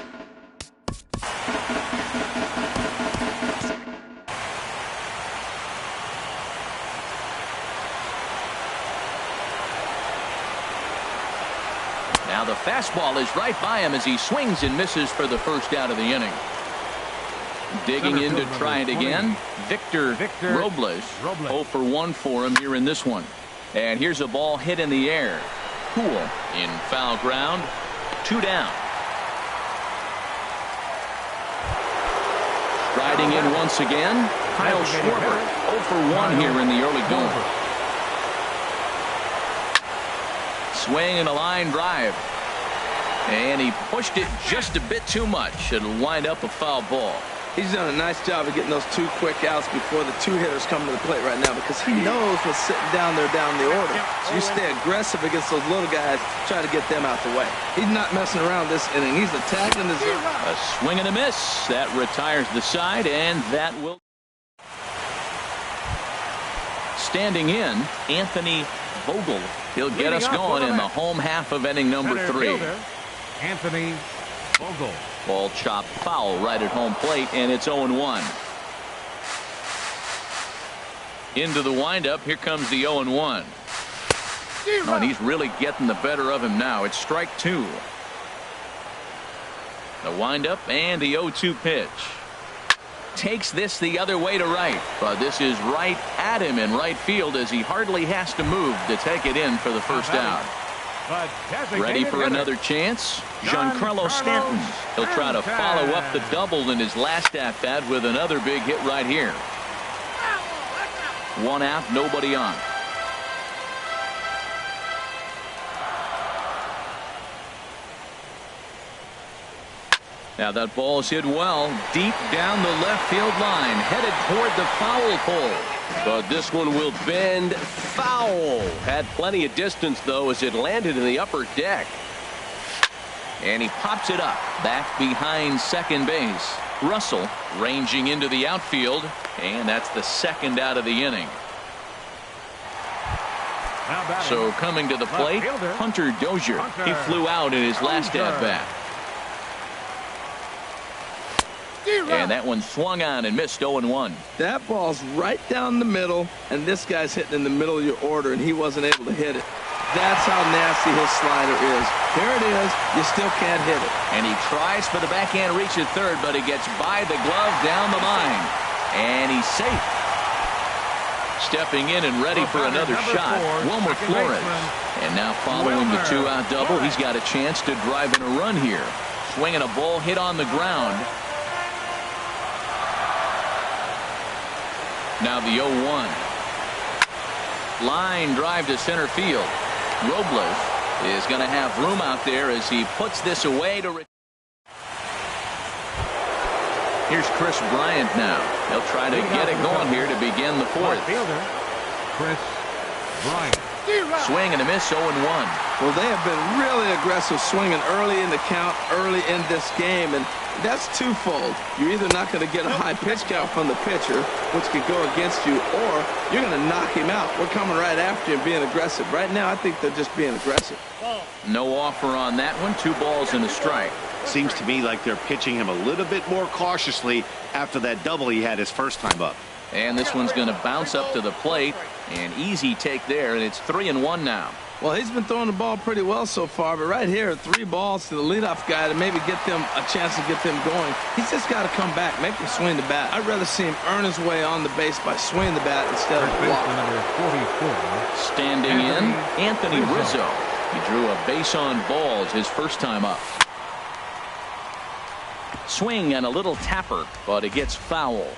Now the fastball is right by him as he swings and misses for the first out of the inning. Digging in to try it again. Victor Robles. 0 for 1 for him here in this one. And here's a ball hit in the air. Cool in foul ground. 2 down. Striding in once again. Kyle Schwarber. 0 for 1 here in the early going. Swing and a line drive. And he pushed it just a bit too much. It'll wind up a foul ball. He's done a nice job of getting those 2 quick outs before the 2 hitters come to the plate right now, because he knows what's sitting down there down the order. So you stay aggressive against those little guys, try to get them out the way. He's not messing around this inning. He's attacking his... A swing and a miss. That retires the side, and that will... Standing in, Anthony Vogel. He'll get us going in the home half of inning number 3. Anthony Vogel. Ball chopped foul right at home plate, and it's 0-1. Into the windup. Here comes the 0-1. Oh, and he's really getting the better of him now. It's strike 2. The windup and the 0-2 pitch. Takes this the other way to right, but this is right at him in right field as he hardly has to move to take it in for the first out. Ready for another chance? Giancarlo Stanton. He'll try to follow up the double in his last at-bat with another big hit right here. 1 out, nobody on. Now that ball is hit well, deep down the left field line, headed toward the foul pole. But this one will bend foul. Had plenty of distance, though, as it landed in the upper deck. And he pops it up, back behind second base. Russell ranging into the outfield, and that's the second out of the inning. So coming to the plate, Hunter Dozier. He flew out in his last at-bat. And that one swung on and missed. 0-1. That ball's right down the middle, and this guy's hitting in the middle of your order, and he wasn't able to hit it. That's how nasty his slider is. Here it is. You still can't hit it. And he tries for the backhand reach at third, but he gets by the glove down the line. And he's safe. Stepping in and ready for another shot, Wilmer Flores. And now following the 2-out double, he's got a chance to drive in a run here. Swinging a ball hit on the ground. Now the 0-1. Line drive to center field. Robles is going to have room out there as he puts this away to... Here's Chris Bryant now. He'll try to get it going here to begin the 4th. Chris Bryant. Swing and a miss. 0-1. Well, they have been really aggressive swinging early in the count, early in this game, and that's twofold. You're either not going to get a high pitch count from the pitcher, which could go against you, or you're going to knock him out. We're coming right after you and being aggressive. Right now, I think they're just being aggressive. No offer on that one. 2 balls and a strike. Seems to me like they're pitching him a little bit more cautiously after that double he had his first time up. And this one's going to bounce up to the plate. An easy take there, and it's 3-1 now. Well, he's been throwing the ball pretty well so far, but right here, 3 balls to the leadoff guy to maybe get them a chance to get them going. He's just got to come back, make him swing the bat. I'd rather see him earn his way on the base by swinging the bat instead of blocking. Number 44. Standing in, Anthony Rizzo. He drew a base on balls his first time up. Swing and a little tapper, but it gets foul.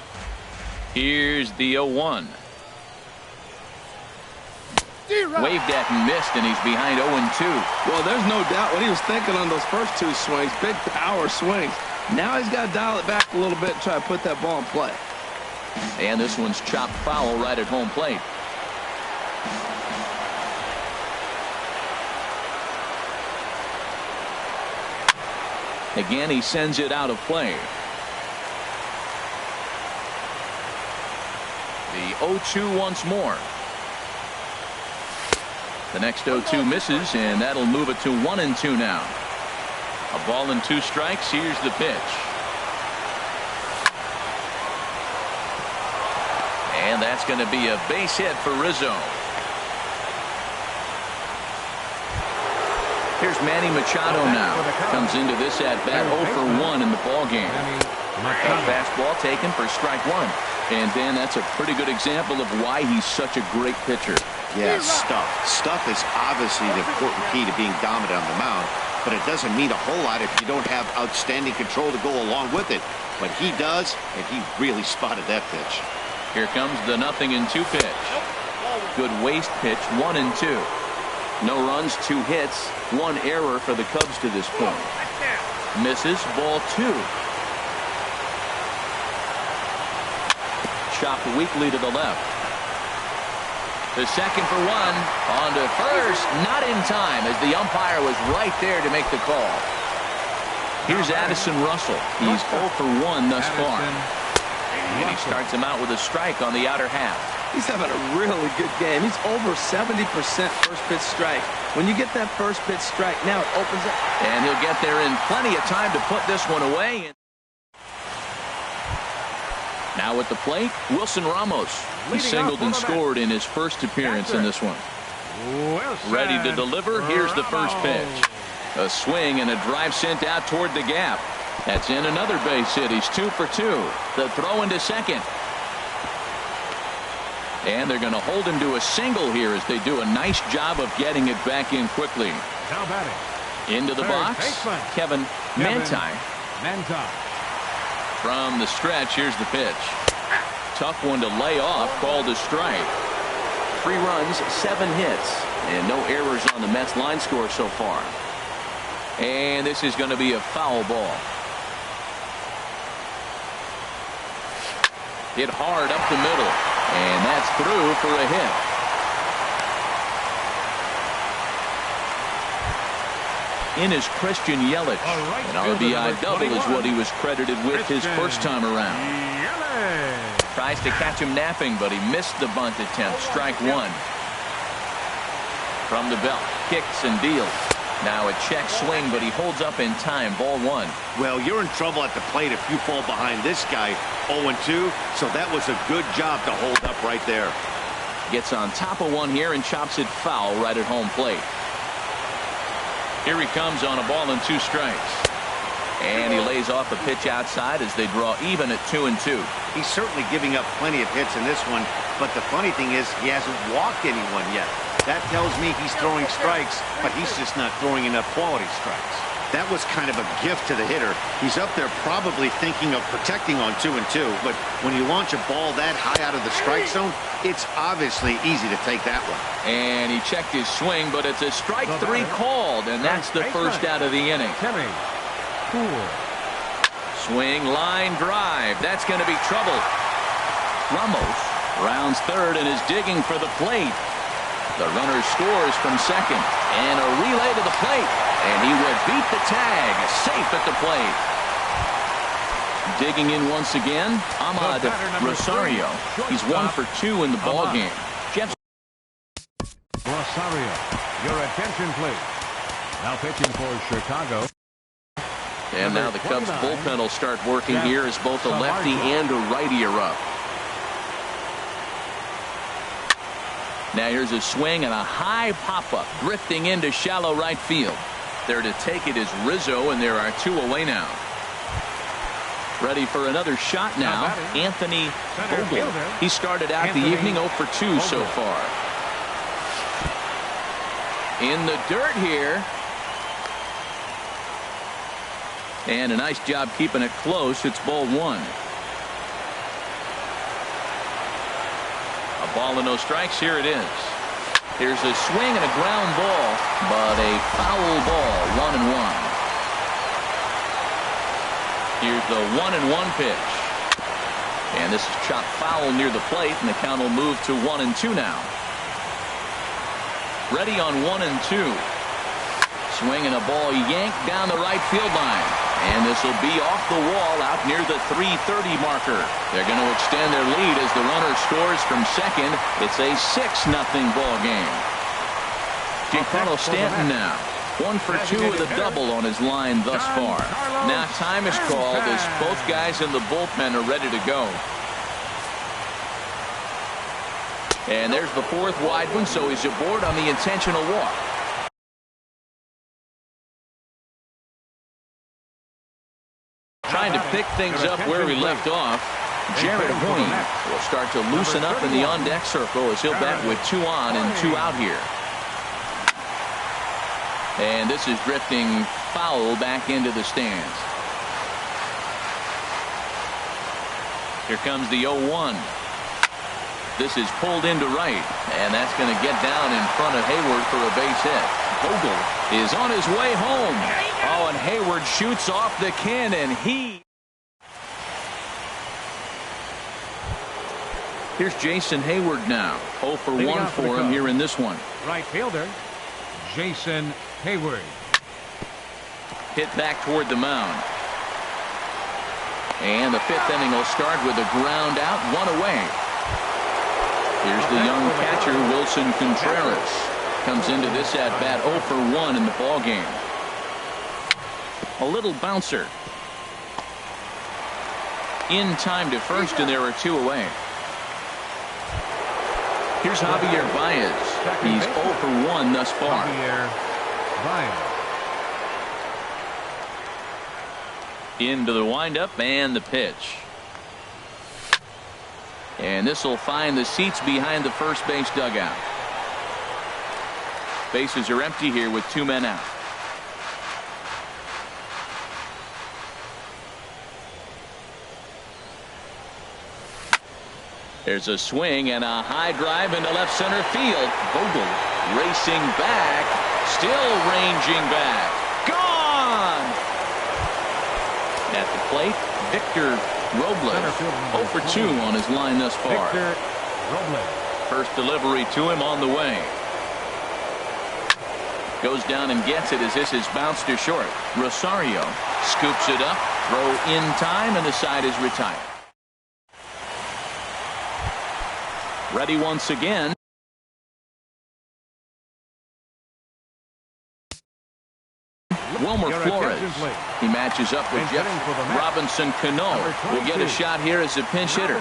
Here's the 0-1. Waved at and missed, and he's behind 0-2. Well, there's no doubt what he was thinking on those first 2 swings. Big power swings. Now he's got to dial it back a little bit and try to put that ball in play. And this one's chopped foul right at home plate. Again, he sends it out of play. The 0-2 once more. The next 0-2 misses, and that'll move it to 1-2 now. A ball and 2 strikes. Here's the pitch. And that's going to be a base hit for Rizzo. Here's Manny Machado now. Comes into this at bat 0 for 1 in the ball game. A fastball taken for strike 1. And Dan, that's a pretty good example of why he's such a great pitcher. Yeah, stuff. Stuff is obviously the important key to being dominant on the mound, but it doesn't mean a whole lot if you don't have outstanding control to go along with it. But he does, and he really spotted that pitch. Here comes the 0-2 pitch. Good waste pitch, 1-2. No runs, 2 hits, 1 error for the Cubs to this point. Misses, ball 2. Chopped weakly to the left. The second for 1. On to first, not in time as the umpire was right there to make the call. Here's Addison Russell. He's 0 for 1 thus far. And he starts him out with a strike on the outer half. He's having a really good game. He's over 70% first pitch strike. When you get that first pitch strike, now it opens up. And he'll get there in plenty of time to put this one away. Now at the plate, Wilson Ramos. He singled and scored in his first appearance in this one. Ready to deliver. Here's the first pitch. A swing and a drive sent out toward the gap. That's in another base hit. He's 2 for 2. The throw into second. And they're going to hold him to a single here as they do a nice job of getting it back in quickly. Now batting. Into the box, Kevin Manti. From the stretch, here's the pitch. Tough one to lay off, called a strike. 3 runs, 7 hits, and no errors on the Mets line score so far. And this is going to be a foul ball. Hit hard up the middle, and that's through for a hit. In is Christian Yelich. An RBI double is what he was credited with his first time around. Tries to catch him napping, but he missed the bunt attempt. Strike 1. From the belt, kicks and deals. Now a check swing, but he holds up in time. Ball 1. Well, you're in trouble at the plate if you fall behind this guy 0-2, so that was a good job to hold up right there. Gets on top of one here and chops it foul right at home plate. Here he comes on a ball and 2 strikes. And he lays off a pitch outside as they draw even at 2-2. He's certainly giving up plenty of hits in this one, but the funny thing is he hasn't walked anyone yet. That tells me he's throwing strikes, but he's just not throwing enough quality strikes. That was kind of a gift to the hitter. He's up there probably thinking of protecting on 2-2, but when you launch a ball that high out of the strike zone, it's obviously easy to take that one. And he checked his swing, but it's a strike 3 called, and that's the first out of the inning. Swing, line, drive. That's going to be trouble. Ramos rounds third and is digging for the plate. The runner scores from second, and a relay to the plate, and he will beat the tag, safe at the plate. Digging in once again, Ahmad Rosario. He's 1 for 2 in the ball game. Jeff Rosario, your attention, please. Now pitching for Chicago. And now the Cubs bullpen will start working here as both a lefty and a righty are up. Now here's a swing and a high pop-up drifting into shallow right field. There to take it is Rizzo, and there are 2 away now. Ready for another shot now, Anthony Vogel. He started out the evening 0 for 2 so far. In the dirt here. And a nice job keeping it close. It's ball 1. A ball and no strikes. Here it is. Here's a swing and a ground ball, but a foul ball. 1-1. Here's the 1-1 pitch. And this is chopped foul near the plate, and the count will move to 1-2 now. Ready on 1-2. Swing and a ball yanked down the right field line. And this will be off the wall out near the 3:30 marker. They're going to extend their lead as the runner scores from second. It's a 6-0 ball game. Giancarlo Stanton now. 1 for 2 with a double on his line thus far. Now time is called as both guys in the bullpen are ready to go. And there's the 4th wide one, so he's aboard on the intentional walk. Trying to pick things up where we left off. Jared Hoying will start to loosen up in the on-deck circle as he'll bat with 2 on and 2 out here. And this is drifting foul back into the stands. Here comes the 0-1. This is pulled into right, and that's going to get down in front of Hayward for a base hit. Vogel is on his way home. Oh, and Hayward shoots off the cannon. Here's Jason Hayward now. 0 for 1 for him here in this one. Right fielder, Jason Hayward. Hit back toward the mound. And the 5th inning will start with a ground out, 1 away. Here's the young catcher, Wilson Contreras. Comes into this at-bat 0 for 1 in the ball game. A little bouncer. In time to first, and there are 2 away. Here's Javier Baez. He's 0 for 1 thus far. Javier Baez. Into the windup and the pitch. And this will find the seats behind the first base dugout. Bases are empty here with 2 men out. There's a swing and a high drive into left center field. Vogel racing back, still ranging back. Gone! At the plate, Victor Robles. 0 for 2 on his line thus far. Victor Robles. First delivery to him on the way. Goes down and gets it as this is bounced to short. Rosario scoops it up, throw in time, and the side is retired. Ready once again. Wilmer Flores. He matches up with Jeff Robinson Cano. Will get a shot here as a pinch hitter.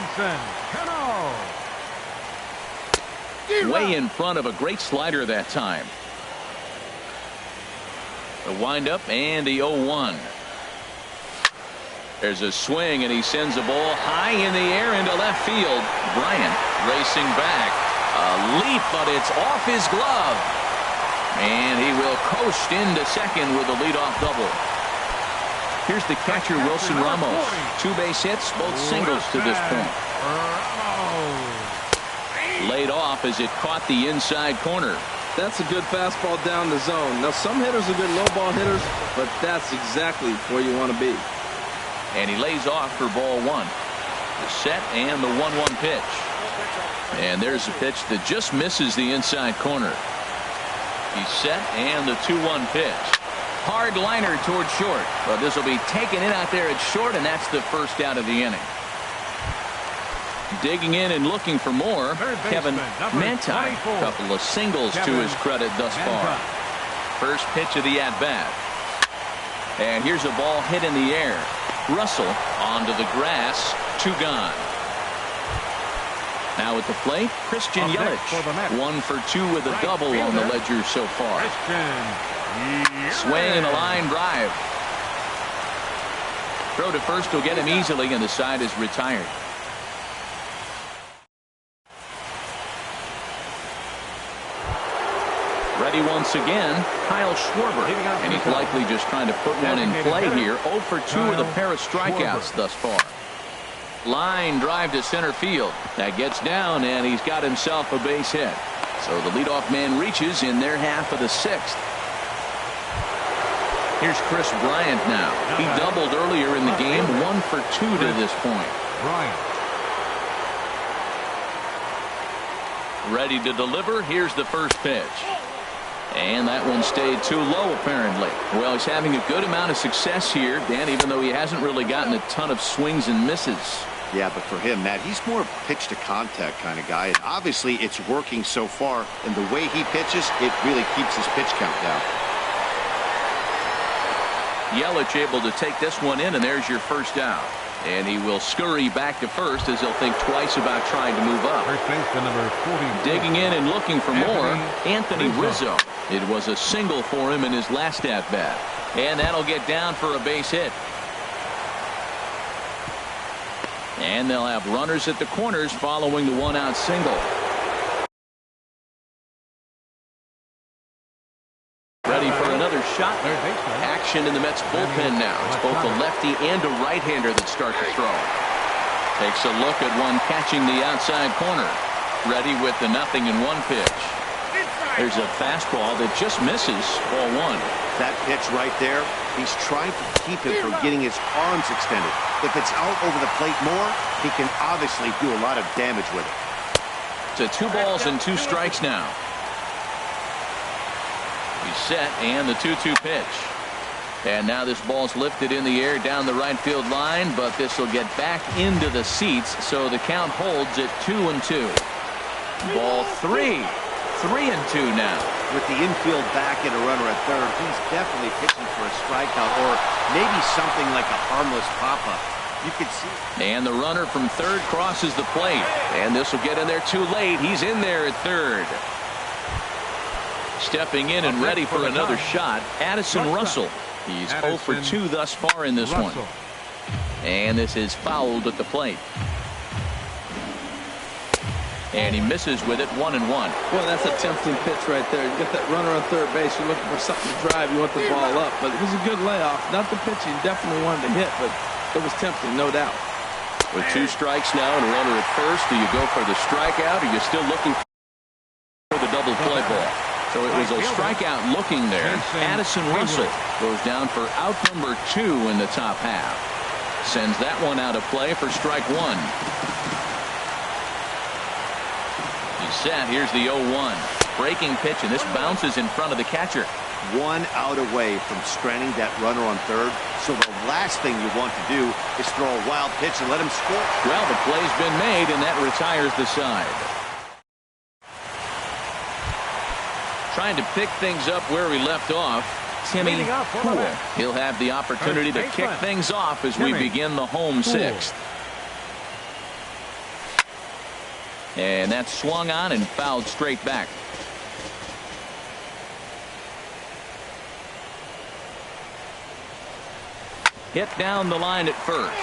Way in front of a great slider that time. The windup and the 0-1. There's a swing, and he sends the ball high in the air into left field. Bryant racing back. A leap, but it's off his glove. And he will coast into second with a leadoff double. Here's the catcher, Wilson Ramos. 2 base hits, both singles to this point. Laid off as it caught the inside corner. That's a good fastball down the zone. Now, some hitters are good low ball hitters, but that's exactly where you want to be. And he lays off for ball 1. The set and the 1-1 pitch. And there's a pitch that just misses the inside corner. He's set and the 2-1 pitch. Hard liner toward short. But this will be taken in out there at short, and that's the first out of the inning. Digging in and looking for more, Kevin Manti. A couple of singles to his credit thus far. First pitch of the at-bat. And here's a ball hit in the air. Russell onto the grass. 2 gone. Now at the plate, Christian Yelich. 1 for 2 with a double on the ledger so far. Swing and a line drive. Throw to first will get him easily, and the side is retired. Ready once again, Kyle Schwarber. And he's likely just trying to put one in play here. 0 for 2 with a pair of strikeouts thus far. Line drive to center field. That gets down, and he's got himself a base hit. So the leadoff man reaches in their half of the 6th. Here's Chris Bryant now. He doubled earlier in the game. 1 for 2 to this point. Bryant. Ready to deliver. Here's the first pitch. And that one stayed too low, apparently. Well, he's having a good amount of success here, Dan, even though he hasn't really gotten a ton of swings and misses. Yeah, but for him, Matt, he's more pitch to contact kind of guy. And obviously, it's working so far. And the way he pitches, it really keeps his pitch count down. Yelich able to take this one in, and there's your first down. And he will scurry back to first as he'll think twice about trying to move up. First baseman number 40. Digging in and looking for more, Anthony Rizzo. It was a single for him in his last at-bat. And that'll get down for a base hit. And they'll have runners at the corners following the one-out single. Ready for another shot. Action in the Mets bullpen now. It's both a lefty and a right-hander that start to throw. Takes a look at one catching the outside corner. Ready with the 0-1 pitch. There's a fastball that just misses ball one. That pitch right there, he's trying to keep him from getting his arms extended. If it's out over the plate more, he can obviously do a lot of damage with it. To 2 balls and 2 strikes now. He's set, and the 2-2 pitch. And now this ball's lifted in the air down the right field line, but this will get back into the seats, so the count holds at 2-2. Ball 3. 3-2 now. With the infield back and a runner at third, he's definitely pitching for a strikeout or maybe something like a harmless pop-up. You can see. And the runner from third crosses the plate. And this will get in there too late. He's in there at third. Stepping in and ready for another shot, Addison Russell. He's 0 for 2 thus far in this one. And this is fouled at the plate. And he misses with it, 1-1. Well, that's a tempting pitch right there. You get that runner on third base. You're looking for something to drive. You want the ball up. But it was a good layoff. Not the pitch he definitely wanted to hit, but it was tempting, no doubt. With 2 strikes now and a runner at first, do you go for the strikeout, or are you still looking for the double play ball? So it was a strikeout looking there. Addison Russell goes down for out number 2 in the top half. Sends that one out of play for strike 1. He's set. Here's the 0-1. Breaking pitch, and this bounces in front of the catcher. 1 out away from stranding that runner on third. So the last thing you want to do is throw a wild pitch and let him score. Well, the play's been made, and that retires the side. Trying to pick things up where we left off, Timmy Poole. He'll have the opportunity to kick things off as we begin the home 6th. And that's swung on and fouled straight back. Hit down the line at first,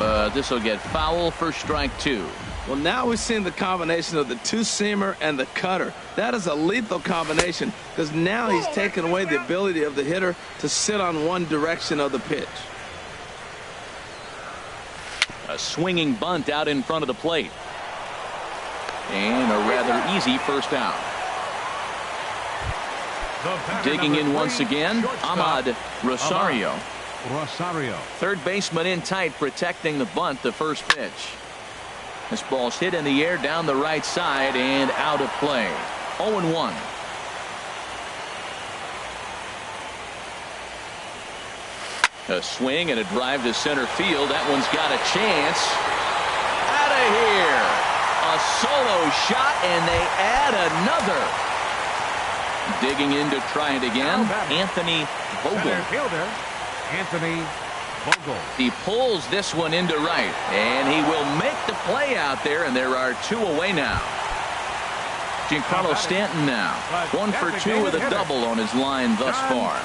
but this will get foul for strike 2. Well, now we've seen the combination of the 2-seamer and the cutter. That is a lethal combination because now he's taken away the ability of the hitter to sit on one direction of the pitch. A swinging bunt out in front of the plate. And a rather easy first out. Digging in once again, Ahmad Rosario. Third baseman in tight, protecting the bunt, the first pitch. This ball's hit in the air down the right side and out of play. 0-1. A swing and a drive to center field. That one's got a chance. Out of here. A solo shot, and they add another. Digging in to try it again, Anthony Vogel. Anthony Vogel. He pulls this one into right, and he will make the play out there, and there are 2 away now. Giancarlo Stanton now, 1 for 2 with a double on his line thus far.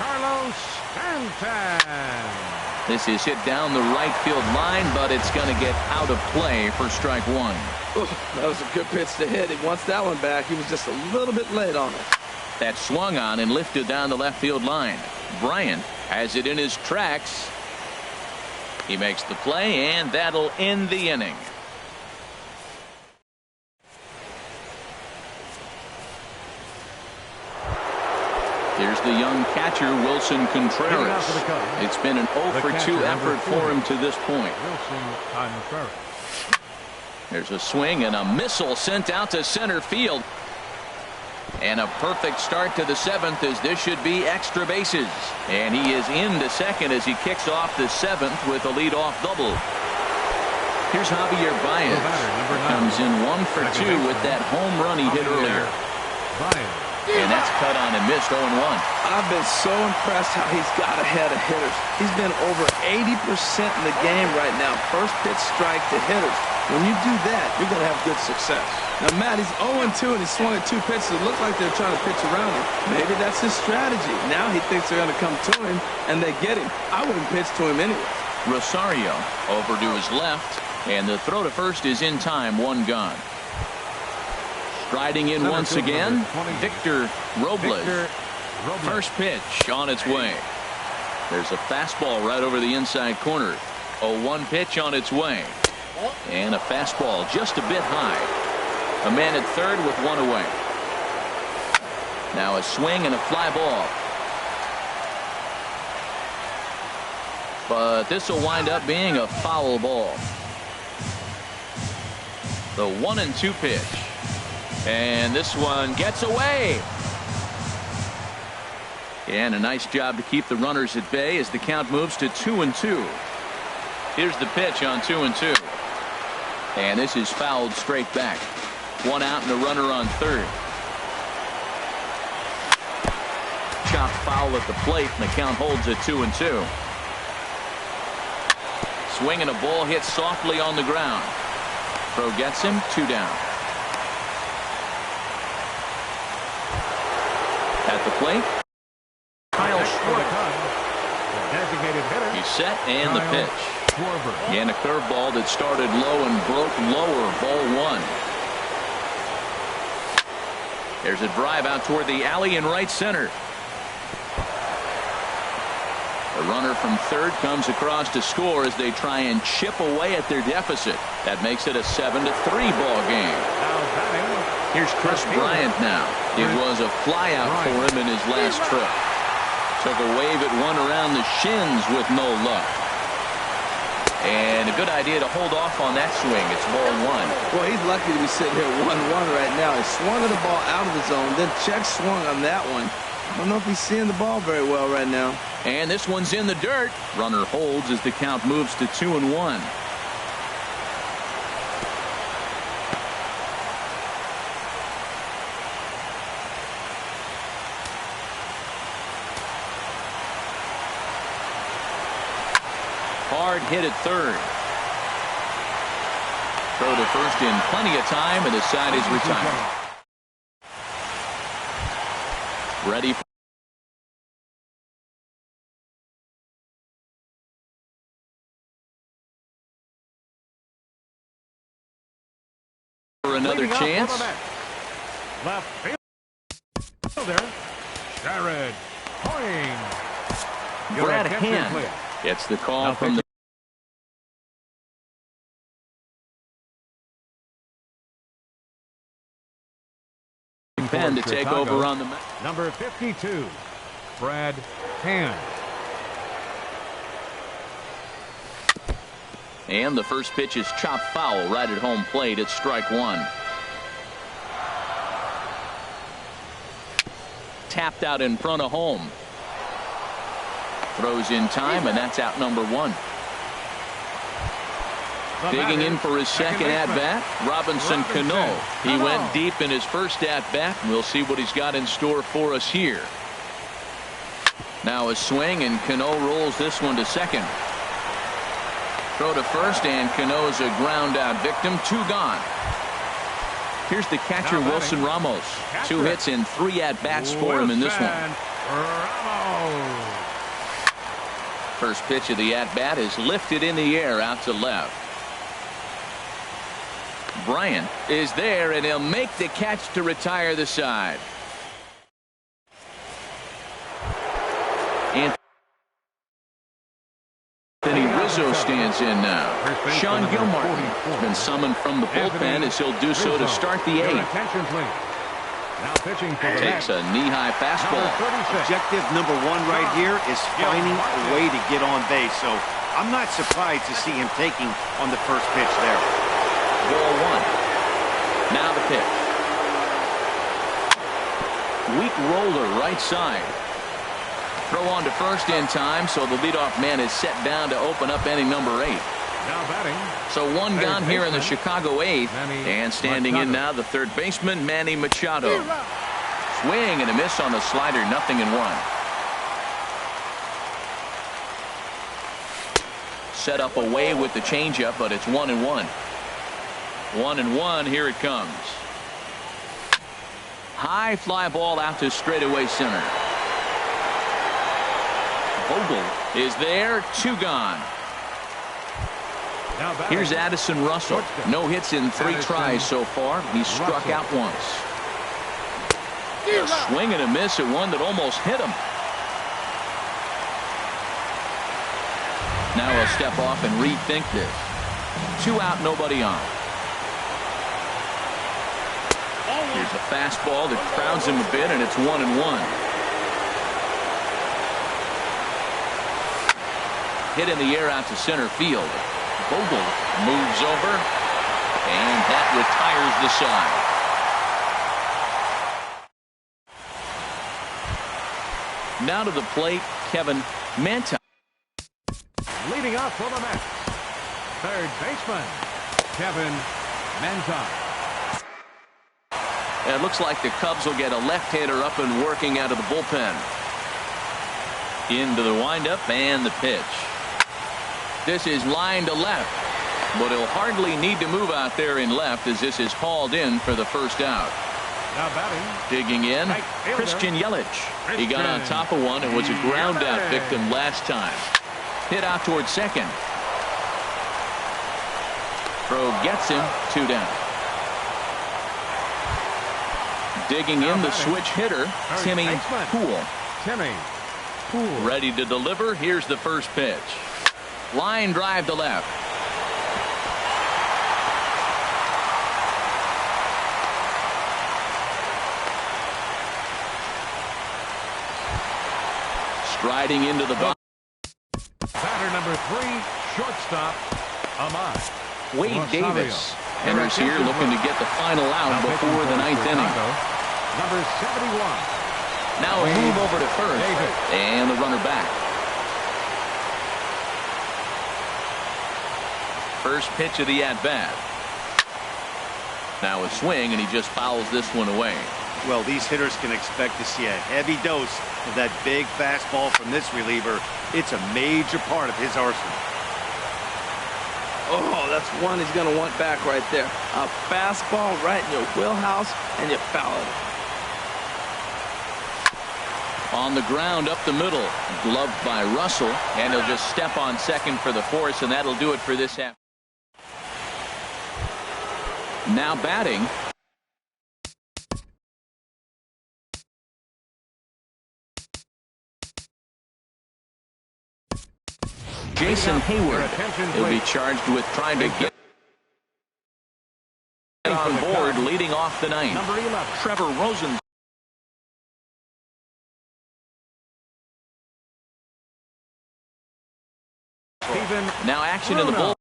This is hit down the right field line, but it's going to get out of play for strike 1. That was a good pitch to hit. He wants that one back. He was just a little bit late on it. That swung on and lifted down the left field line. Bryant has it in his tracks. He makes the play, and that'll end the inning. Here's the young catcher, Wilson Contreras. It's been an 0 for 2 effort for him to this point. There's a swing and a missile sent out to center field. And a perfect start to the 7th, as this should be extra bases. And he is into second as he kicks off the 7th with a leadoff double. Here's Javier Baez. Comes in 1 for 2 with that home run he hit earlier. And that's cut on and missed 0-1. I've been so impressed how he's got ahead of hitters. He's been over 80% in the game right now. First pitch strike to hitters. When you do that, you're going to have good success. Now, Matt, he's 0-2 and he swung at 2 pitches. It looked like they're trying to pitch around him. Maybe that's his strategy. Now he thinks they're going to come to him, and they get him. I wouldn't pitch to him anyway. Rosario over to his left, and the throw to first is in time, 1 gone. Striding in once again, Victor Robles. First pitch on its way. There's a fastball right over the inside corner. 0-1 pitch on its way. And a fastball just a bit high. A man at third with 1 away. Now a swing and a fly ball. But this will wind up being a foul ball. The 1-2 pitch. And this one gets away. And a nice job to keep the runners at bay as the count moves to 2-2. Here's the pitch on 2-2. And this is fouled straight back. 1 out and a runner on third. Chopped foul at the plate, and the count holds at 2-2. Swing and a ball hit softly on the ground. Throw gets him, 2 down. At the plate, Kyle Schwarber. He's set, and the pitch. And a curveball that started low and broke lower, ball 1. There's a drive out toward the alley in right center. The runner from third comes across to score as they try and chip away at their deficit. That makes it a 7-3 ball game. Here's Chris Bryant now. It was a flyout for him in his last trip. Took a wave at one around the shins with no luck. And a good idea to hold off on that swing. It's ball 1. Well, he's lucky to be sitting here 1-1 right now. He swung at the ball out of the zone, then check swung on that one. I don't know if he's seeing the ball very well right now. And this one's in the dirt. Runner holds as the count moves to 2-1. Hard hit at third. Throw to first in plenty of time, and the side is retired. Ready for another chance. Left fielder, Jared Coyne. Brad Hand gets the call from the pen to take over on the number 52, Brad Hand. And the first pitch is chopped foul right at home plate. It's strike 1. Tapped out in front of home. Throws in time, and that's out number 1. Digging in for his second at-bat, Robinson Cano. He went deep in his first at-bat, and we'll see what he's got in store for us here. Now a swing, and Cano rolls this one to second. Throw to first, and Cano's a ground-out victim. 2 gone. Here's the catcher, Wilson Ramos. 2 hits and 3 at-bats for him in this one. First pitch of the at-bat is lifted in the air out to left. Bryant is there, and he'll make the catch to retire the side. Anthony Rizzo stands in now. Sean Gilmartin has been summoned from the bullpen as he'll do so to start the 8th. Takes a knee-high fastball. Objective number 1 right here is finding a way to get on base. So I'm not surprised to see him taking on the first pitch there. Ball 1. Now the pitch. Weak roller right side. Throw on to first in time, so the leadoff man is set down to open up inning number 8. Now batting. So one gone here in the baseman, Chicago 8th. And standing in now, the third baseman, Manny Machado. Swing and a miss on the slider, 0-1. Set up away with the changeup, but it's 1-1. 1-1, here it comes. High fly ball out to straightaway center. Vogel is there, 2 gone. Here's Addison Russell. No hits in 3 tries so far. He struck out once. A swing and a miss at one that almost hit him. Now he'll step off and rethink this. 2 out, nobody on. Here's a fastball that crowds him a bit, and it's 1-1. Hit in the air out to center field. Vogel moves over, and that retires the side. Now to the plate, Kevin Manta. Leading off for the Mets, third baseman, Kevin Manta. It looks like the Cubs will get a left-hander up and working out of the bullpen. Into the windup and the pitch. This is line to left, but he'll hardly need to move out there in left as this is hauled in for the first out. Now batting. Digging in, Christian Yelich. He got on top of one and was a ground out victim last time. Hit out towards second. Throw gets him, 2 down. Digging in the switch hitter, Timmy Poole. Ready to deliver. Here's the first pitch. Line drive to left. Striding into the box. Batter number 3, shortstop, Ahmad. Wade Davis enters here looking to get the final out before the 9th inning. Number 71. Now a move over to first. And the runner back. First pitch of the at-bat. Now a swing, and he just fouls this one away. Well, these hitters can expect to see a heavy dose of that big fastball from this reliever. It's a major part of his arsenal. Oh, that's one he's going to want back right there. A fastball right in your wheelhouse, and you foul it. On the ground up the middle, gloved by Russell, and he'll just step on second for the force, and that'll do it for this half. Now batting, Jason Hayward. He'll be charged with trying to get on board, leading off the 9th. Number 11. Trevor Rosen. Now action in the bullpen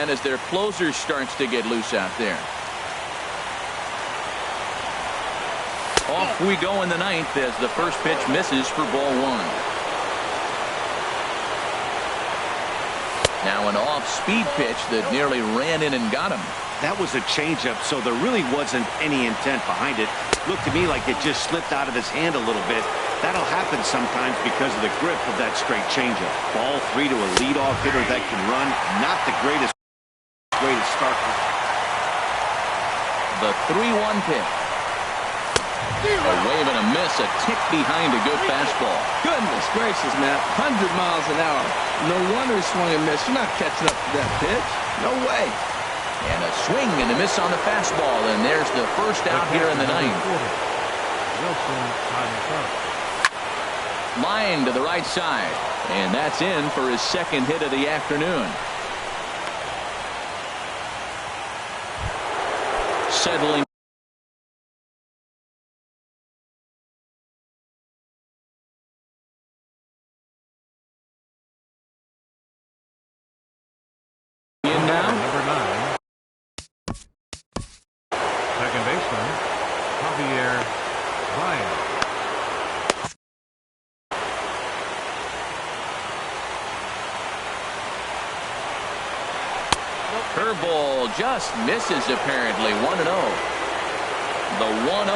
as their closer starts to get loose out there. Off we go in the 9th as the first pitch misses for ball 1. Now an off-speed pitch that nearly ran in and got him. That was a changeup, so there really wasn't any intent behind it. Looked to me like it just slipped out of his hand a little bit. That'll happen sometimes because of the grip of that straight changeup. Ball 3 to a leadoff hitter that can run. Not the greatest way to start. The 3-1 pitch. A wave and a miss, a tick behind a good fastball. Goodness gracious, man. 100 miles an hour. No wonder he swung and missed. You're not catching up to that pitch. No way. And a swing and a miss on the fastball, and there's the first out here in the 9th. Line to the right side, and that's in for his second hit of the afternoon. Settling Curveball just misses apparently. 1-0. The 1-0.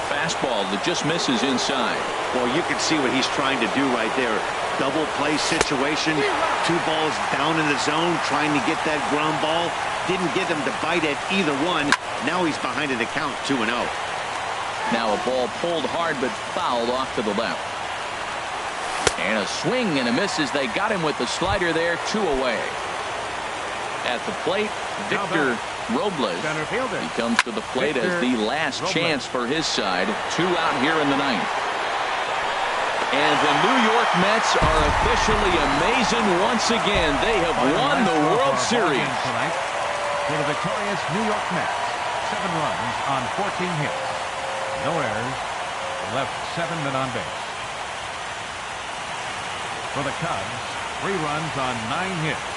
Fastball that just misses inside. Well, you can see what he's trying to do right there. Double play situation. 2 balls down in the zone trying to get that ground ball. Didn't get him to bite at either one. Now he's behind in the count 2-0. Now a ball pulled hard but fouled off to the left. And a swing and a miss as they got him with the slider there. 2 away. At the plate, Victor Robles. He comes to the plate as the last chance for his side. 2 out here in the ninth. And the New York Mets are officially amazing once again. They have won the World Series. For the victorious New York Mets, 7 runs on 14 hits. No errors. Left 7 men on base. For the Cubs, 3 runs on 9 hits.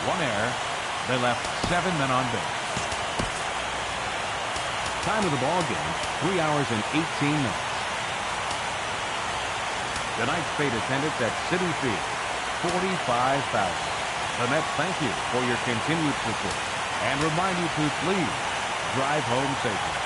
1 error. They left 7 men on base. Time of the ball game, 3 hours and 18 minutes. Tonight's state attendance at Citi Field, 45,000. The Mets thank you for your continued support and remind you to please drive home safely.